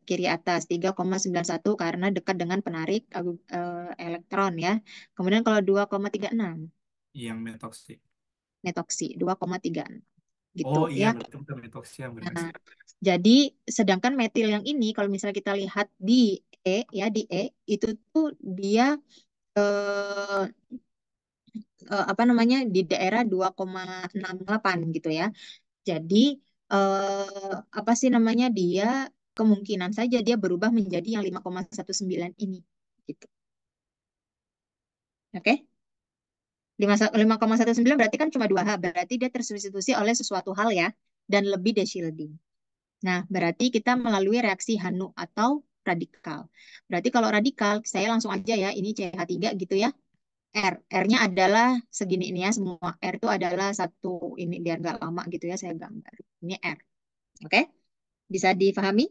kiri atas 3,91 karena dekat dengan penarik elektron ya. Kemudian kalau 2,36 Yang metoksi. metoksi 2,36 gitu Oh iya, ya. berarti bukan metoksi yang benar. Nah, jadi sedangkan metil yang ini kalau misalnya kita lihat di di E itu tuh dia eh, apa namanya di daerah 2,68 gitu ya. Jadi apa sih namanya dia kemungkinan saja dia berubah menjadi yang 5,19 ini gitu. Oke. 5,19 berarti kan cuma 2H, berarti dia tersubstitusi oleh sesuatu hal ya dan lebih deshielding. Nah, berarti kita melalui reaksi Hanu atau radikal. Berarti kalau radikal, saya langsung aja ya, ini CH3 gitu ya. R-nya adalah segini ini ya, semua R itu adalah satu, ini biar gak lama gitu ya, saya gambar. Ini R. Oke, bisa difahami?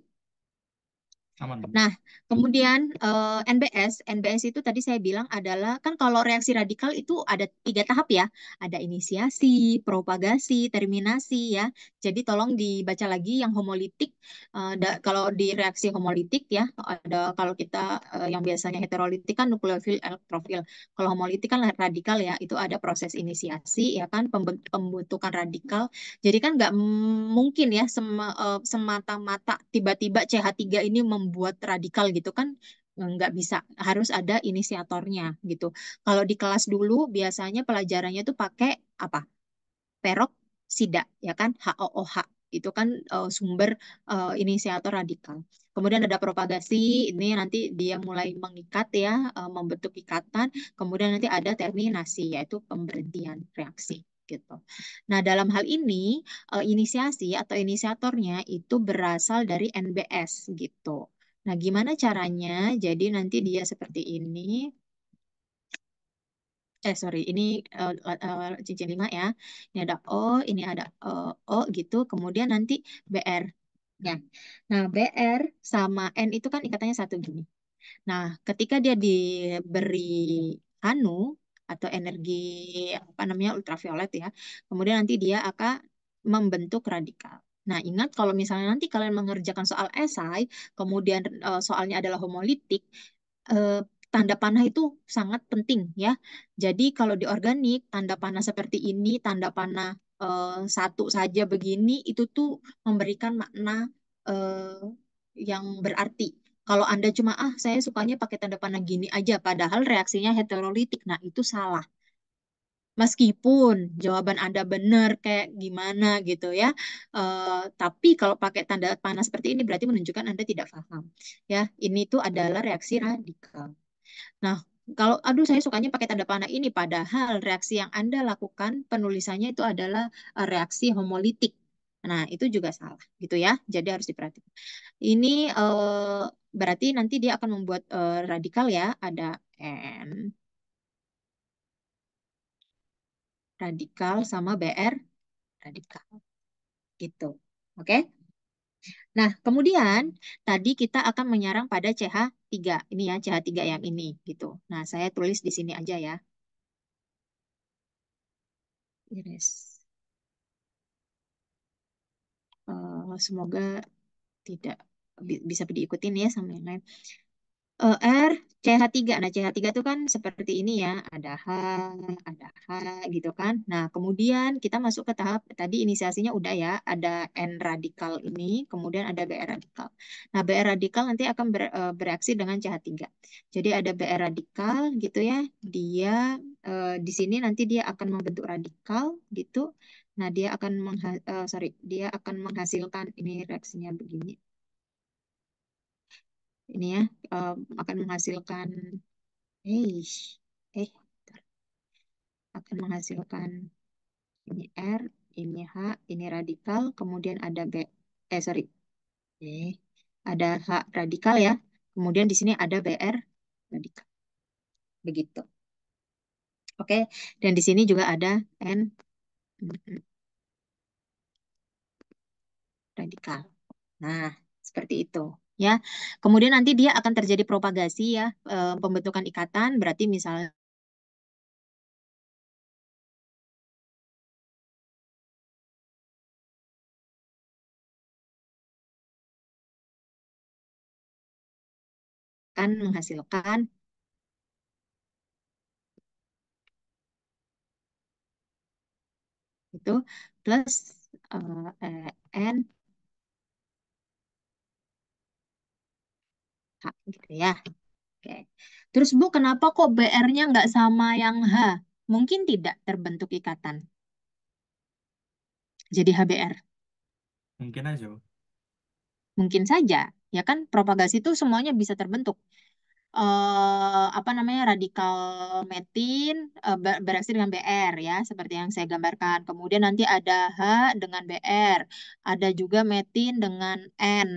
Aman. Nah, kemudian NBS itu tadi saya bilang adalah kan kalau reaksi radikal itu ada 3 tahap ya, ada inisiasi, propagasi, terminasi ya. Jadi tolong dibaca lagi yang homolitik. Kalau di reaksi homolitik ya, ada kalau kita yang biasanya heterolitik kan nukleofil, elektrofil. Kalau homolitik kan radikal ya, itu ada proses inisiasi ya kan, pembentukan radikal. Jadi kan nggak mungkin ya semata-mata tiba-tiba CH3 ini membuat radikal gitu kan nggak bisa, harus ada inisiatornya gitu. Kalau di kelas dulu biasanya pelajarannya tuh pakai apa? Peroksida ya kan HOOH itu kan sumber inisiator radikal. Kemudian ada propagasi, ini nanti dia mulai mengikat ya, membentuk ikatan. Kemudian nanti ada terminasi, yaitu pemberhentian reaksi gitu. Nah, dalam hal ini inisiasi atau inisiatornya itu berasal dari NBS gitu. Nah, gimana caranya? Jadi nanti dia seperti ini. Sorry, ini cincin 5 ya. Ini ada O, ini ada O gitu. Kemudian nanti BR. Ya. Nah, BR sama N itu kan ikatannya satu gini. Nah, ketika dia diberi anu atau energi apa namanya ultraviolet ya, kemudian nanti dia akan membentuk radikal. Nah, ingat kalau misalnya nanti kalian mengerjakan soal esai, kemudian soalnya adalah homolitik, eh, tanda panah itu sangat penting ya. Jadi kalau di organik, tanda panah seperti ini, tanda panah satu saja begini, itu tuh memberikan makna eh, yang berarti. Kalau Anda cuma, saya sukanya pakai tanda panah gini aja, padahal reaksinya heterolitik. Nah, itu salah. Meskipun jawaban Anda benar kayak gimana gitu ya. Tapi kalau pakai tanda panah seperti ini berarti menunjukkan Anda tidak paham. Ya, ini tuh adalah reaksi radikal. Nah, kalau aduh saya sukanya pakai tanda panah ini, padahal reaksi yang Anda lakukan penulisannya itu adalah reaksi homolitik. Nah, itu juga salah gitu ya. Jadi harus diperhatikan. Ini berarti nanti dia akan membuat radikal ya, ada N radikal sama BR radikal gitu. Oke? Nah, kemudian tadi kita akan menyerang pada CH3. Ini ya, CH3 yang ini gitu. Nah, saya tulis di sini aja ya. Iris. Semoga tidak bisa diikutin ya sama yang lain. R CH3. Nah, CH3 itu kan seperti ini ya, ada H gitu kan. Nah, kemudian kita masuk ke tahap tadi inisiasinya udah ya, ada N radikal ini, kemudian ada BR radikal. Nah, BR radikal nanti akan bereaksi dengan CH3. Jadi ada BR radikal gitu ya. Dia di sini nanti dia akan membentuk radikal gitu. Nah, dia akan menghasilkan ini reaksinya begini. Ini ya akan menghasilkan eh eh akan menghasilkan ini R, ini H, ini radikal, kemudian ada sorry, eh ada H radikal ya, kemudian di sini ada BR radikal, begitu. Oke, dan di sini juga ada N radikal. Nah, seperti itu. Ya, kemudian nanti dia akan terjadi propagasi ya, pembentukan ikatan. Berarti misalnya akan menghasilkan itu plus N H gitu ya. Oke. Terus Bu, kenapa kok BR-nya nggak sama yang H? Mungkin tidak terbentuk ikatan. Jadi HBr. Mungkin aja, Bu. Mungkin saja. Ya kan propagasi itu semuanya bisa terbentuk. Apa namanya radikal metin bereaksi dengan Br ya seperti yang saya gambarkan. Kemudian nanti ada H dengan Br, ada juga metin dengan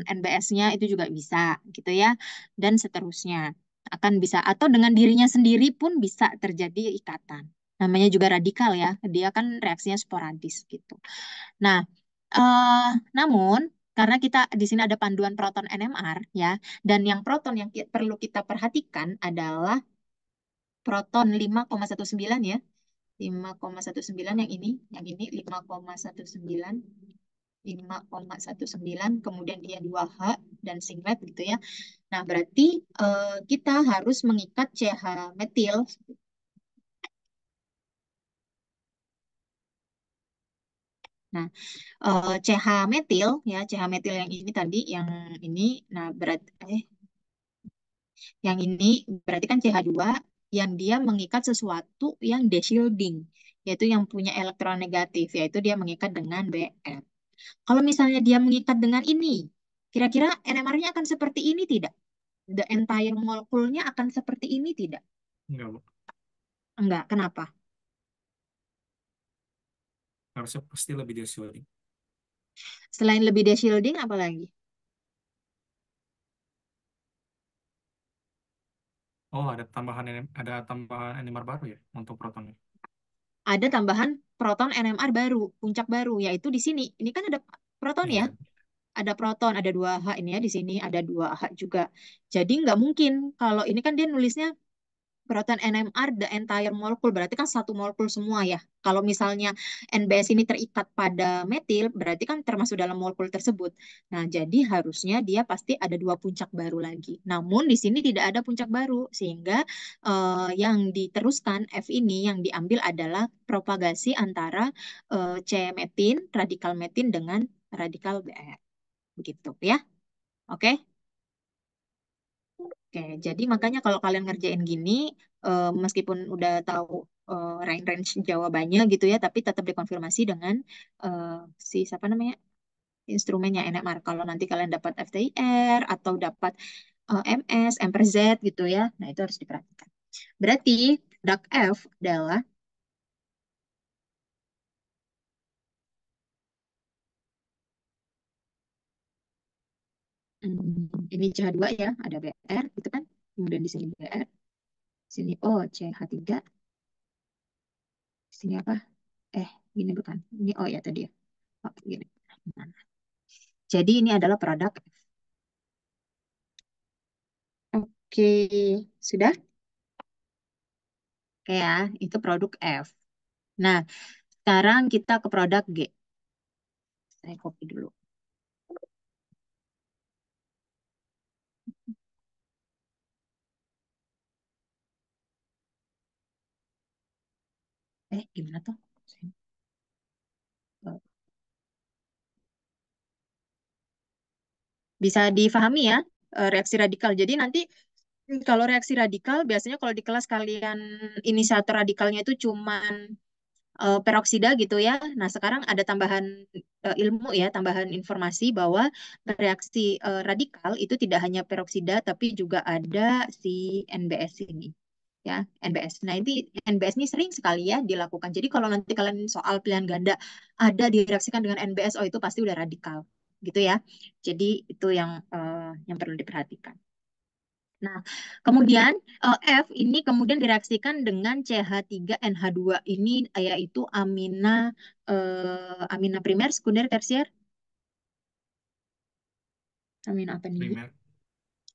NBS-nya itu juga bisa gitu ya dan seterusnya akan bisa atau dengan dirinya sendiri pun bisa terjadi ikatan. Namanya juga radikal ya, dia kan reaksinya sporadis gitu. Nah, namun karena kita di sini ada panduan proton NMR ya, dan yang proton yang perlu kita perhatikan adalah proton 5,19 ya. 5,19 yang ini 5,19, 5,19, kemudian dia 2H dan singlet gitu ya. Nah, berarti kita harus mengikat CH metil. Nah, CH metil ya, CH metil yang ini tadi yang ini nah yang ini berarti kan CH2 yang dia mengikat sesuatu yang deshielding, yaitu yang punya elektron negatif, yaitu dia mengikat dengan Br. Kalau misalnya dia mengikat dengan ini, kira-kira NMR-nya akan seperti ini tidak? The entire molekulnya akan seperti ini tidak? Enggak, Bu. Enggak, kenapa? Harusnya pasti lebih deshielding. Selain lebih deshielding, apa lagi? Oh, ada tambahan NMR baru ya untuk protonnya. Ada tambahan proton NMR baru, puncak baru, yaitu di sini. Ini kan ada proton ya, Iya. ada proton, ada 2H ini ya, di sini ada 2H juga. Jadi nggak mungkin kalau ini kan dia nulisnya proton NMR the entire molecule, berarti kan satu molekul semua ya. Kalau misalnya NBS ini terikat pada metil, berarti kan termasuk dalam molekul tersebut. Nah, jadi harusnya dia pasti ada dua puncak baru lagi. Namun di sini tidak ada puncak baru, sehingga yang diteruskan F ini yang diambil adalah propagasi antara C metin, radikal metin dengan radikal Br. Begitu ya. Oke. Oke, jadi makanya kalau kalian ngerjain gini, meskipun udah tahu range-range jawabannya gitu ya, tapi tetap dikonfirmasi dengan eh, si siapa namanya instrumennya NMR. Kalau nanti kalian dapat FTIR atau dapat MS, M per Z gitu ya, nah itu harus diperhatikan. Berarti produk F adalah ini CH2 ya, ada Br gitu kan, kemudian di sini Br, sini O, CH3, sini apa? Gini bukan, ini O ya tadi ya. Oh, gini. Nah, jadi ini adalah produk F. Oke, sudah? Oke ya, itu produk F. Nah, sekarang kita ke produk G. Saya copy dulu. Gimana tuh? Bisa difahami ya, reaksi radikal. Jadi nanti kalau reaksi radikal, biasanya kalau di kelas kalian inisiator radikalnya itu cuman peroksida gitu ya. Nah, sekarang ada tambahan ilmu ya, tambahan informasi bahwa reaksi radikal itu tidak hanya peroksida, tapi juga ada si NBS ini. Ya, NBS. Nah, ini NBS ini sering sekali ya dilakukan. Jadi kalau nanti kalian soal pilihan ganda ada direaksikan dengan NBS, oh itu pasti udah radikal, gitu ya. Jadi itu yang perlu diperhatikan. Nah, kemudian F ini kemudian direaksikan dengan CH3NH2 ini yaitu amina primer, sekunder, tersier. Amina apa nih? Primer.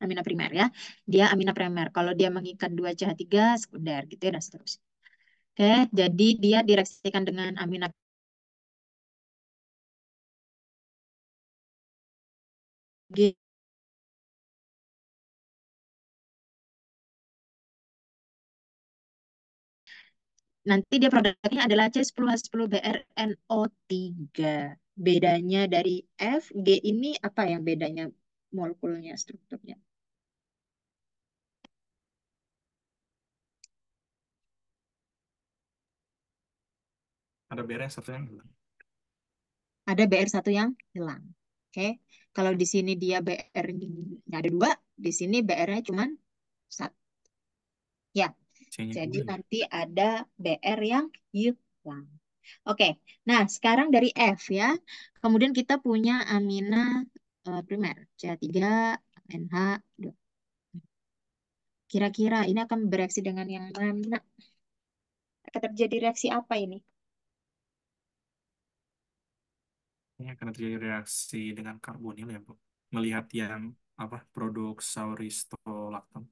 Amina primer ya. Dia amina primer. Kalau dia mengikat dua CH3 sekunder gitu ya dan seterusnya. Oke, jadi dia direaksikan dengan amina G nanti dia produknya adalah C10H10BrNO3. Bedanya dari F, G ini apa yang bedanya molekulnya, strukturnya? Ada beres satu yang hilang. Ada BR1 yang hilang. Oke. Kalau di sini dia BR-nya ada dua, di sini BR-nya cuma satu. Ya, C-nya jadi dua ya. nanti ada BR yang hilang. Oke, nah sekarang dari F ya. Kemudian kita punya amina primer, CH3, NH2. Kira-kira ini akan bereaksi dengan yang mana? Akan terjadi reaksi apa ini? Ini akan terjadi reaksi dengan karbonil ya, Bu. Melihat yang apa produk sauristolaktam.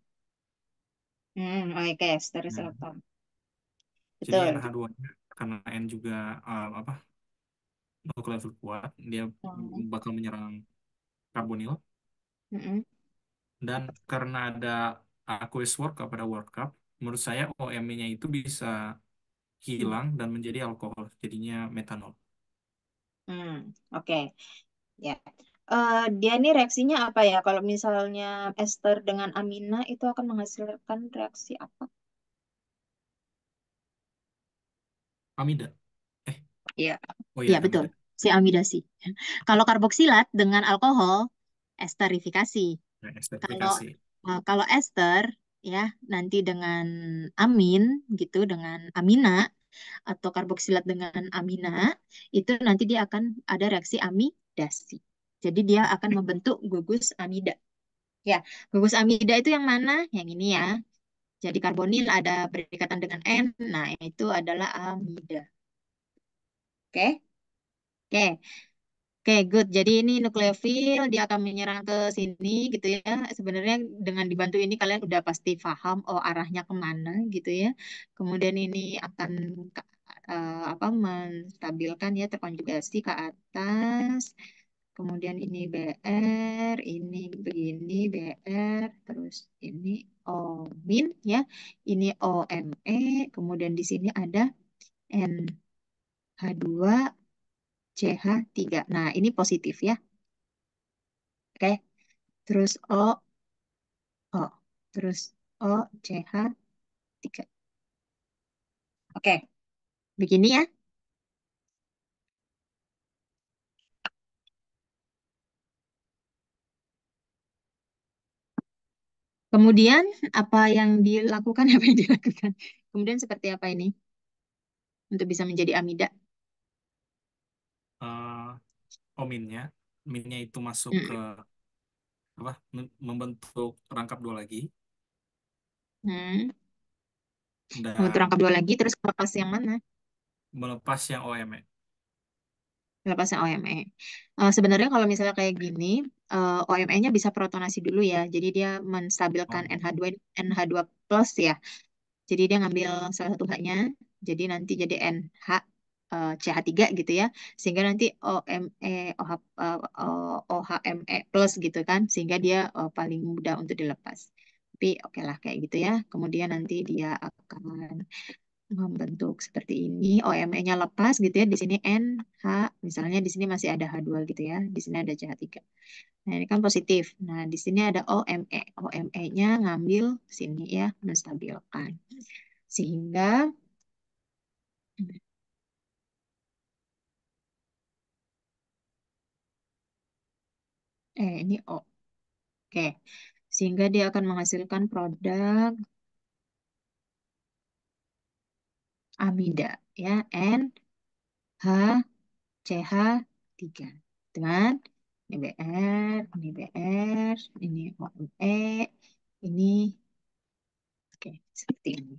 Oke, steric Hmm. elektron. Jadi Betul. NH2-nya karena N juga apa nukleoфил kuat, dia Hmm. bakal menyerang karbonil. Mm-mm. Dan karena ada aqueous work pada World Cup, menurut saya OM-nya itu bisa Hmm. hilang dan menjadi alkohol, jadinya metanol. Hmm, oke. Ya. Dia ini reaksinya apa ya? Kalau misalnya ester dengan amina itu akan menghasilkan reaksi apa? Amida. Eh, Iya. oh Iya, iya, betul. amida. Si amidasi. Kalau karboksilat dengan alkohol, esterifikasi. Ya, Kalau esterifikasi. kalau ester ya nanti dengan amin gitu dengan amina atau karboksilat dengan amina itu nanti dia akan ada reaksi amidasi. Jadi dia akan membentuk gugus amida. Ya, gugus amida itu yang mana? Yang ini ya. Jadi karbonil ada berikatan dengan N. Nah, itu adalah amida. Oke? Oke. Oke, good. Jadi ini nukleofil, dia akan menyerang ke sini gitu ya. Sebenarnya dengan dibantu ini kalian udah pasti paham oh arahnya kemana gitu ya. Kemudian ini akan apa menstabilkan ya terkonjugasi ke atas. Kemudian ini BR, ini begini BR, terus ini O min ya. Ini OMe, kemudian di sini ada NH2 CH3. Nah, ini positif ya. Oke. Terus O, terus CH3. Oke, begini ya. Kemudian apa yang dilakukan? Apa yang dilakukan? Kemudian seperti apa ini untuk bisa menjadi amida? Eh, minnya, minnya itu masuk ke Hmm. apa membentuk rangkap dua lagi Hmm. Membentuk dan rangkap dua lagi, terus lepas yang mana? melepas yang OM-nya. Lepas yang OMe. Sebenarnya kalau misalnya kayak gini, OMe-nya bisa protonasi dulu ya. Jadi dia menstabilkan Oh, NH2 plus ya. Jadi dia ngambil salah satu H-nya, jadi nanti jadi NH CH3 gitu ya. Sehingga nanti OHMe plus gitu kan, sehingga dia paling mudah untuk dilepas. Tapi oke lah kayak gitu ya. Kemudian nanti dia akan membentuk seperti ini. OMe-nya lepas gitu ya. Di sini NH, misalnya di sini masih ada H2 gitu ya. Di sini ada CH3. Nah, ini kan positif. Nah, di sini ada OMe. OMe-nya ngambil sini ya, menstabilkan. Sehingga ini O. Oke. Sehingga dia akan menghasilkan produk amida ya N H CH 3. Dengan ini BR, ini BR, ini OMe, ini oke, seperti ini.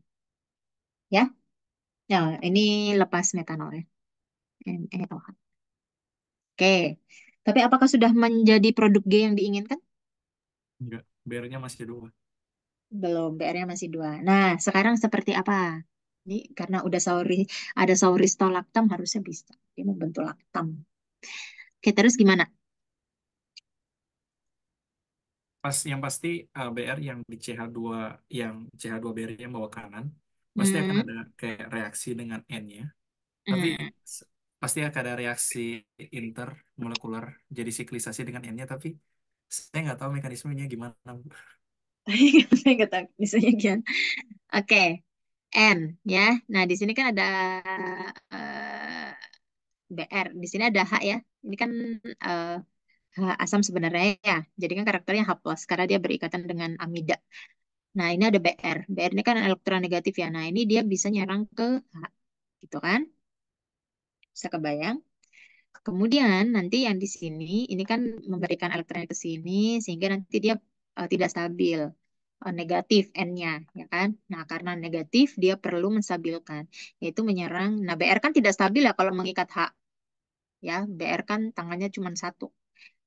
Ya. Nah, ini lepas metanol ya. NeOH. Oke. Tapi apakah sudah menjadi produk G yang diinginkan? enggak, BR-nya masih dua. Belum, PR-nya masih dua. Nah, sekarang seperti apa? Ini karena udah ada sauristolaktam harusnya bisa. Dia membentuk laktam. Oke, terus gimana? Pas yang pasti BR yang di CH2 yang CH2 BR yang bawa kanan pasti akan Hmm, ada kayak reaksi dengan N-nya, tapi hmm. s- pasti akan ada reaksi intermolekular jadi siklisasi dengan N-nya, tapi saya nggak tahu mekanismenya gimana, Bu. Saya nggak tahu misalnya gian. Oke, N ya. Nah, di sini kan ada eh, BR. Di sini ada H ya. Ini kan eh, H asam sebenarnya ya. Jadi kan karakternya H plus karena dia berikatan dengan amida. Nah, ini ada BR. BR ini kan elektronegatif ya. Nah, ini dia bisa nyerang ke H gitu kan. Bisa kebayang. Kemudian nanti yang di sini ini kan memberikan elektronnya ke sini sehingga nanti dia tidak stabil, negatif N-nya ya kan. Nah, karena negatif dia perlu menstabilkan yaitu menyerang. Nah, BR kan tidak stabil ya kalau mengikat H ya. BR kan tangannya cuma satu,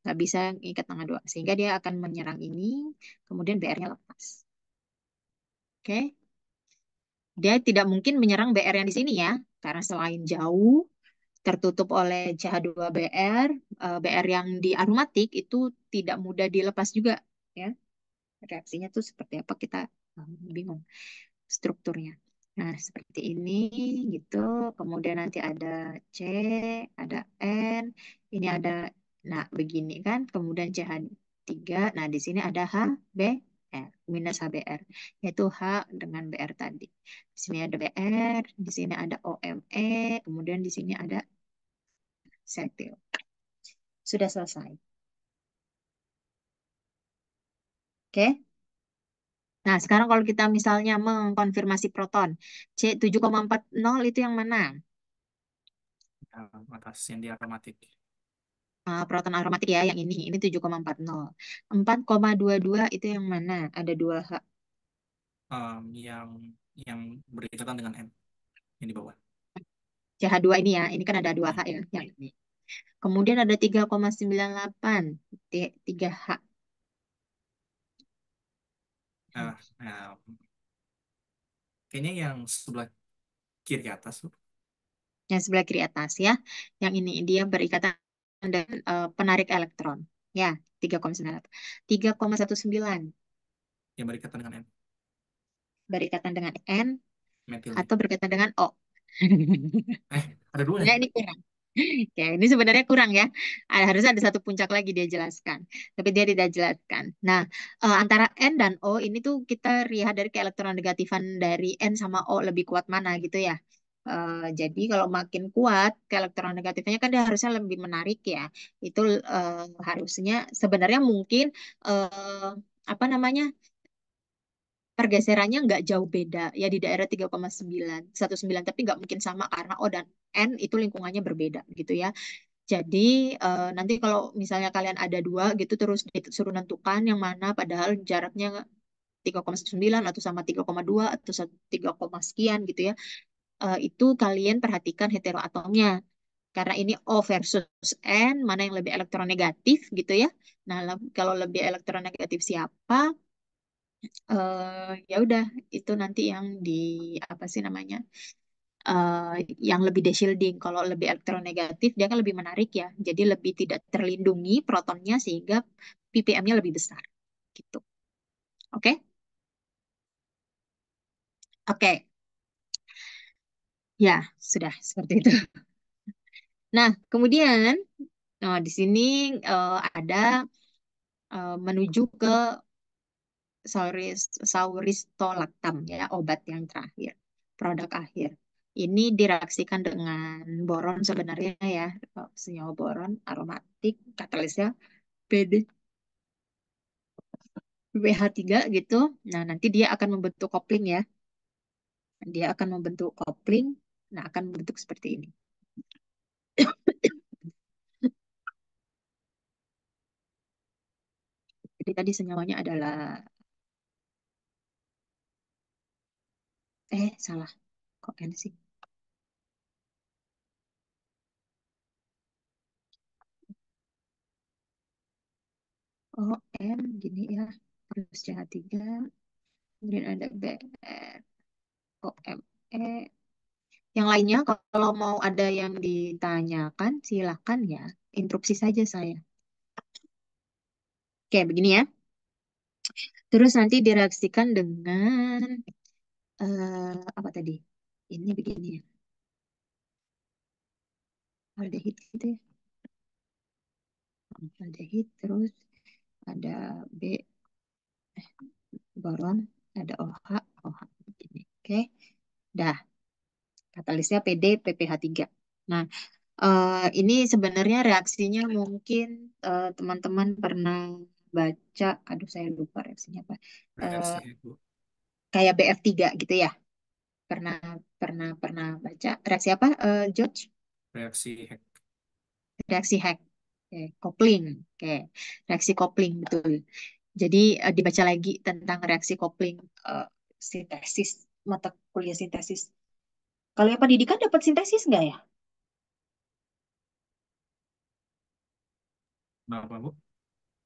nggak bisa mengikat tangan dua sehingga dia akan menyerang ini, kemudian BR-nya lepas. Oke. Dia tidak mungkin menyerang BR yang di sini ya karena selain jauh tertutup oleh CH2BR, BR yang di aromatik itu tidak mudah dilepas juga ya. Reaksinya tuh seperti apa kita bingung strukturnya. Nah, seperti ini gitu. Kemudian nanti ada C, ada N, ini ada nah begini kan. Kemudian CH3. Nah, di sini ada HBr minus HBr yaitu H dengan Br tadi. Di sini ada Br, di sini ada OMe, kemudian di sini ada setil. Sudah selesai. Oke. Nah, sekarang kalau kita misalnya mengkonfirmasi proton, C7,40 itu yang mana? Atas yang di aromatik. Proton aromatik ya, yang ini 7,40. 4,22 itu yang mana? Ada dua H. Yang berikatan dengan N yang di bawah. CH2 ini ya, ini kan ada dua H Ya. ya, yang ini. Kemudian ada 3,98, 3H. Nah, kayaknya yang sebelah kiri atas, Bu. Yang sebelah kiri atas ya. Yang ini dia berikatan dengan penarik elektron. Ya, 3,98. 3,19 Yang berikatan dengan N, berikatan dengan N metilnya. atau berkaitan dengan O. Ada dua ya? Enggak, ini kurang. Oke, ini sebenarnya kurang ya. Harusnya ada satu puncak lagi dia jelaskan. Tapi dia tidak jelaskan. Nah, antara N dan O ini tuh kita lihat dari keelektronegatifan dari N sama O lebih kuat mana gitu ya. Jadi kalau makin kuat keelektronegatifnya kan dia harusnya lebih menarik ya. Itu harusnya sebenarnya mungkin eh, apa namanya pergeserannya nggak jauh beda ya di daerah 3,9 tapi nggak mungkin sama karena O dan N itu lingkungannya berbeda gitu ya. Jadi nanti kalau misalnya kalian ada dua gitu terus disuruh nentukan yang mana padahal jaraknya 3,9 atau sama 3,2 atau 3, sekian gitu ya. Itu kalian perhatikan heteroatomnya. Karena ini O versus N, mana yang lebih elektronegatif gitu ya. Nah, kalau lebih elektronegatif siapa? Ya udah itu nanti yang di apa sih namanya eh, yang lebih deshielding. Kalau lebih elektronegatif dia kan lebih menarik ya, jadi lebih tidak terlindungi protonnya sehingga ppm-nya lebih besar gitu. Oke. Oke, ya sudah seperti itu. Nah kemudian di sini ada menuju ke sauristolactam ya obat yang terakhir produk akhir. Ini direaksikan dengan boron sebenarnya ya, senyawa boron aromatik, katalisnya PD, BH3 gitu. Nah, nanti dia akan membentuk kopling ya. Dia akan membentuk kopling, nah akan membentuk seperti ini. Jadi tadi senyawanya adalah, salah, kok N sih? Oh, N gini ya. Terus CH3, kemudian ada BR, OMe. Yang lainnya kalau mau ada yang ditanyakan, silakan ya. Interupsi saja saya. Oke, begini ya. Terus nanti direaksikan dengan apa tadi? Ini begini ya, aldehid gitu ya. Aldehid terus ada B boron, ada OH, OH begini. Oke, dah katalisnya PD PPH3. Nah, ini sebenarnya reaksinya mungkin teman-teman pernah baca, aduh saya lupa reaksinya apa. Eh, Reaksi itu, Kayak BF3 gitu ya. Pernah pernah pernah baca reaksi apa, George? reaksi Heck. Reaksi Heck. Oke, coupling. Oke, reaksi coupling betul. Jadi dibaca lagi tentang reaksi coupling, eh, sintesis, mata kuliah sintesis. Kalau yang pendidikan dapat sintesis nggak ya? Kenapa, Bu?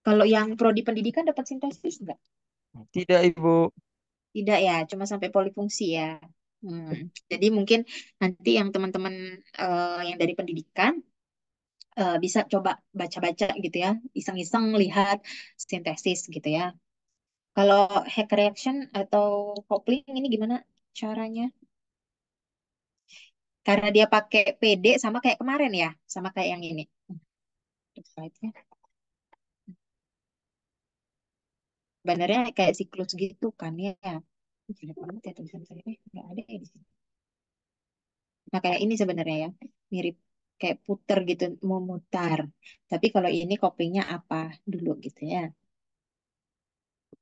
Kalau yang prodi pendidikan dapat sintesis nggak? Tidak, Ibu. Tidak ya, cuma sampai polifungsi ya. Jadi mungkin nanti yang teman-teman yang dari pendidikan bisa coba baca-baca gitu ya, iseng-iseng lihat sintesis gitu ya. Kalau hack reaction atau coupling ini gimana caranya? Karena dia pakai PD sama kayak kemarin ya, sama kayak yang ini. Slide-nya. Sebenarnya kayak siklus gitu kan ya. Jelek banget ya tulisan saya. Nggak ada ya di sini. Nah, kayak ini sebenarnya ya, mirip kayak puter gitu, memutar. Tapi kalau ini kopinya apa dulu gitu ya.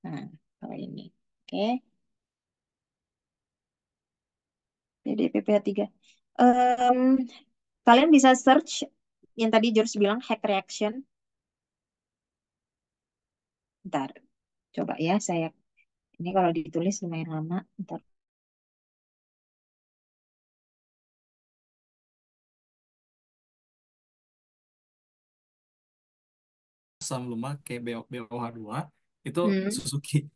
Nah, kalau ini. Oke, PDPPA3. Em, Kalian bisa search yang tadi George bilang hack reaction. Ntar, coba ya saya. Ini kalau ditulis lumayan lama. Ntar. Asam lemak kayak BOH2 itu Hmm, Suzuki.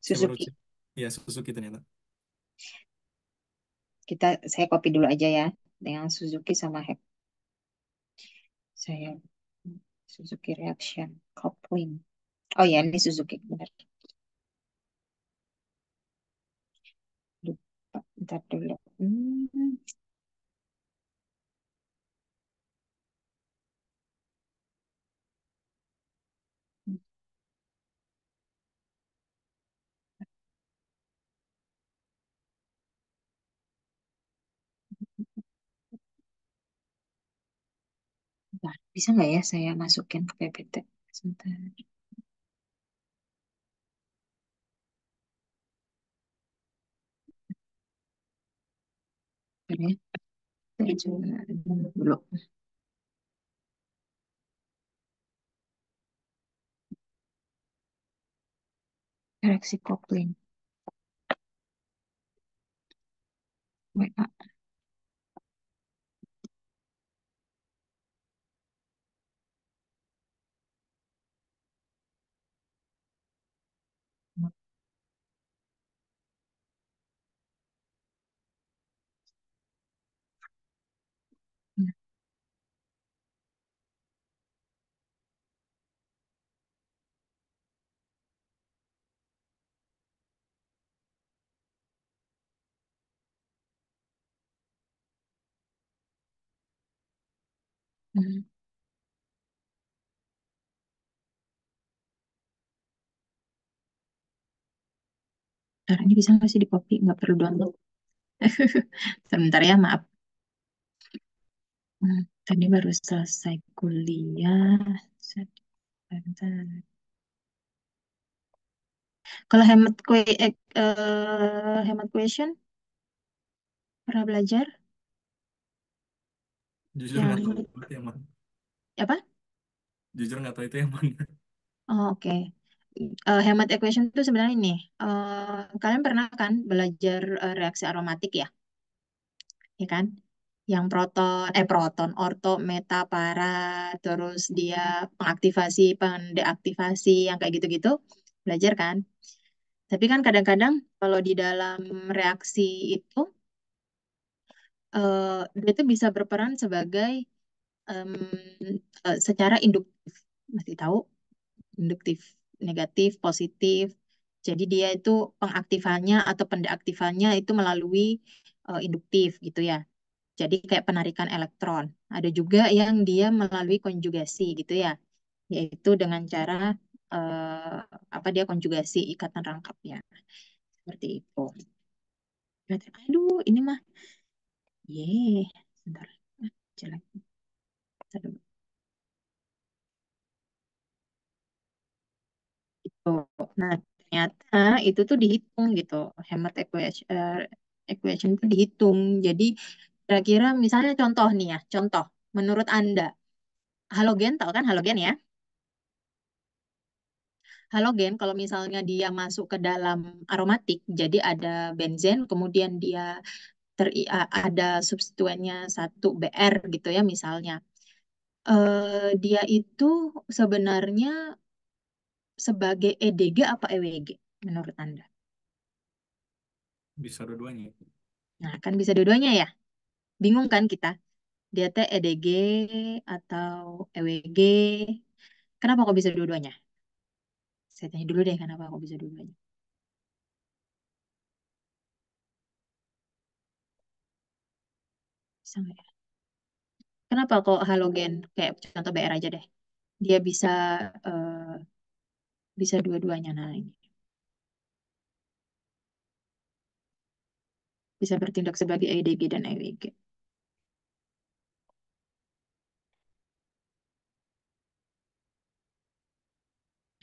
Saya baru Suzuki. cek. Ya, Suzuki ternyata. Saya copy dulu aja ya. Dengan Suzuki sama hack. Saya Suzuki reaction coupling. Oh ya, ini Suzuki. Benar. Lupa. Ntar dulu. Bentar, bisa nggak ya saya masukin ke PPT? Sebentar. Bentar ya. Saya coba dulu. Reaksi coupling. WA. Hmm. Bentar, ini bisa nggak sih di copy? Nggak perlu download. Sebentar ya, maaf. Tadi baru selesai kuliah. Sebentar. Kalau hemat question, pernah belajar Jujur nggak tahu yang itu yang mana. apa? Jujur nggak tahu itu yang mana. Oh, oke. Hemat equation itu sebenarnya ini. Kalian pernah kan belajar reaksi aromatik ya? Ya kan? Yang proton, orto, meta, para, terus dia pengaktifasi, pendeaktivasi, yang kayak gitu-gitu, belajar kan? Tapi kan kadang-kadang kalau di dalam reaksi itu, dia itu bisa berperan sebagai em, secara induktif. Masih tahu? Induktif, negatif, positif. Jadi dia itu pengaktifannya atau pendeaktifannya itu melalui induktif gitu ya. Jadi kayak penarikan elektron. Ada juga yang dia melalui konjugasi gitu ya, yaitu dengan cara eh, apa dia konjugasi ikatan rangkapnya. Seperti itu. Aduh, ini mah, ye, sebentar, jelek. Bentar dulu. Gitu. Nah, ternyata itu tuh dihitung gitu. Hemat equation itu dihitung. Jadi kira-kira misalnya contoh nih ya, contoh menurut Anda, halogen tahu kan halogen ya? Halogen kalau misalnya dia masuk ke dalam aromatik, jadi ada benzen, kemudian dia ada substituennya satu Br gitu ya misalnya. Dia itu sebenarnya sebagai EDG apa EWG menurut Anda? Bisa dua-duanya. Nah, kan bisa dua-duanya ya. Bingung kan kita? Dia teh EDG atau EWG. Kenapa kok bisa dua-duanya? Saya tanya dulu deh kenapa kok bisa dua-duanya. Bisa nggak ya? Kenapa kok halogen? Kayak contoh BR aja deh. Dia bisa dua-duanya. Nah, ini bisa bertindak sebagai EDG dan EWG.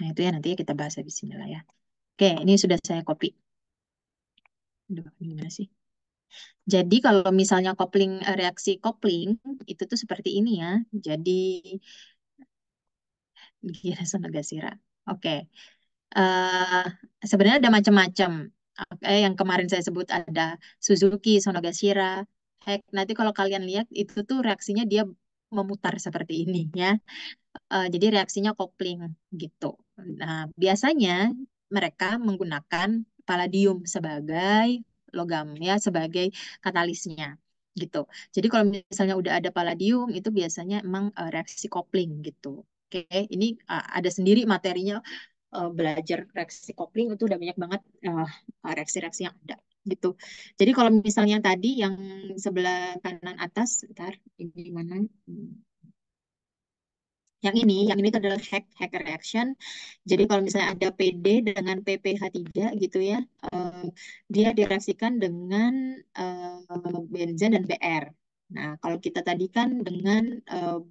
Nah, itu ya nanti kita bahas habis ini lah ya. Oke, ini sudah saya copy. Aduh, ini gimana sih? Jadi kalau misalnya reaksi kopling itu tuh seperti ini ya. Jadi gila Sonogasira. Oke. eh Sebenarnya ada macam-macam. Yang kemarin saya sebut ada Suzuki, Sonogashira, Heck. Nanti kalau kalian lihat itu tuh reaksinya dia memutar seperti ini ya. Jadi reaksinya kopling gitu. Nah, biasanya mereka menggunakan palladium sebagai logam ya, sebagai katalisnya gitu. Jadi kalau misalnya udah ada palladium itu biasanya emang reaksi kopling gitu. Oke, ini ada sendiri materinya, belajar reaksi kopling itu udah banyak banget reaksi-reaksi yang ada gitu. Jadi kalau misalnya tadi yang sebelah kanan atas, ntar ini mana? Yang ini tuh adalah hack reaction. Jadi kalau misalnya ada PD dengan PPH3 gitu ya, eh, dia direaksikan dengan benzen dan BR. Nah, kalau kita tadi kan dengan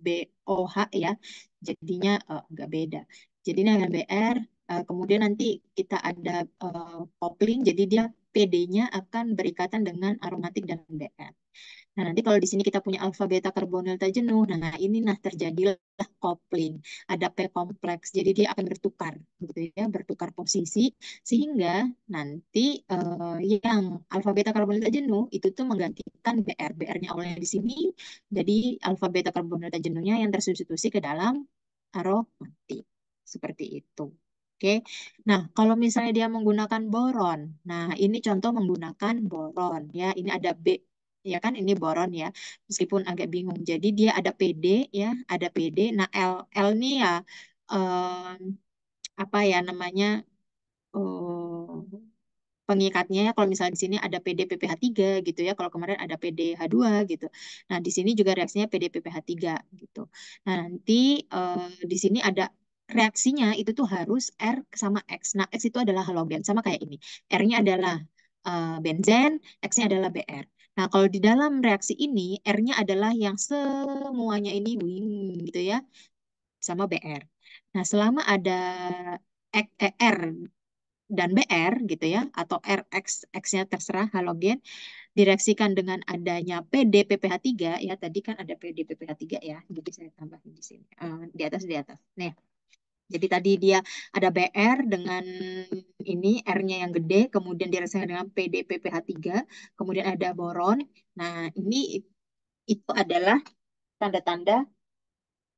BOH ya, jadinya agak beda. Jadi dengan BR, kemudian nanti kita ada coupling, jadi dia PD-nya akan berikatan dengan aromatik dan BR. Nah, nanti kalau di sini kita punya alfa beta karbonil tak jenuh, nah ini terjadilah coupling, ada P kompleks, jadi dia akan bertukar, gitu ya, bertukar posisi, sehingga nanti yang alfa beta karbonil tak jenuh itu tuh menggantikan BR, BR-nya awalnya di sini, jadi alfa beta karbonil tak jenuhnya yang tersubstitusi ke dalam aromatik, seperti itu. Oke, nah kalau misalnya dia menggunakan boron, nah ini contoh menggunakan boron ya, ini ada B ya kan ini boron ya meskipun agak bingung jadi dia ada PD ya ada PD nah L nih ya em, apa ya namanya pengikatnya ya kalau misalnya di sini ada PD PPH3 gitu ya kalau kemarin ada PDH2 gitu nah di sini juga reaksinya PD PPH3 gitu nah nanti di sini ada reaksinya itu tuh harus R sama X nah X itu adalah halogen sama kayak ini R-nya adalah benzen X-nya adalah Br nah kalau di dalam reaksi ini R-nya adalah yang semuanya ini wing gitu ya sama Br nah selama ada R dan BR gitu ya atau RX X-nya terserah halogen direaksikan dengan adanya PDPPH3 ya tadi kan ada PDPPH3 ya jadi saya tambahin di sini di atas nih jadi tadi dia ada BR dengan ini R-nya yang gede kemudian direaksikan dengan PDPPH3 kemudian ada boron nah ini itu adalah tanda-tanda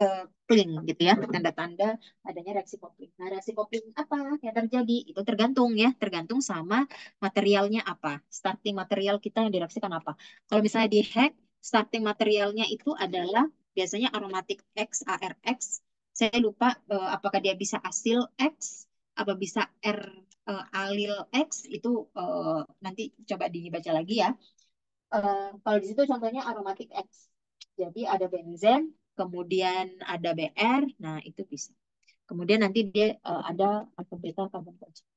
kopling gitu ya, tanda-tanda adanya reaksi kopling. Nah, reaksi kopling apa yang terjadi? Itu tergantung ya, tergantung sama materialnya apa. Starting material kita yang direaksikan apa. Kalau misalnya di hack, starting materialnya itu adalah biasanya aromatik X, ARX. Saya lupa apakah dia bisa asil X, apa bisa R alil X itu nanti coba dibaca lagi ya. Kalau di situ contohnya aromatik X. Jadi ada benzen, kemudian ada Br, nah itu bisa. Kemudian nanti dia ada alfa beta karbon dioksida.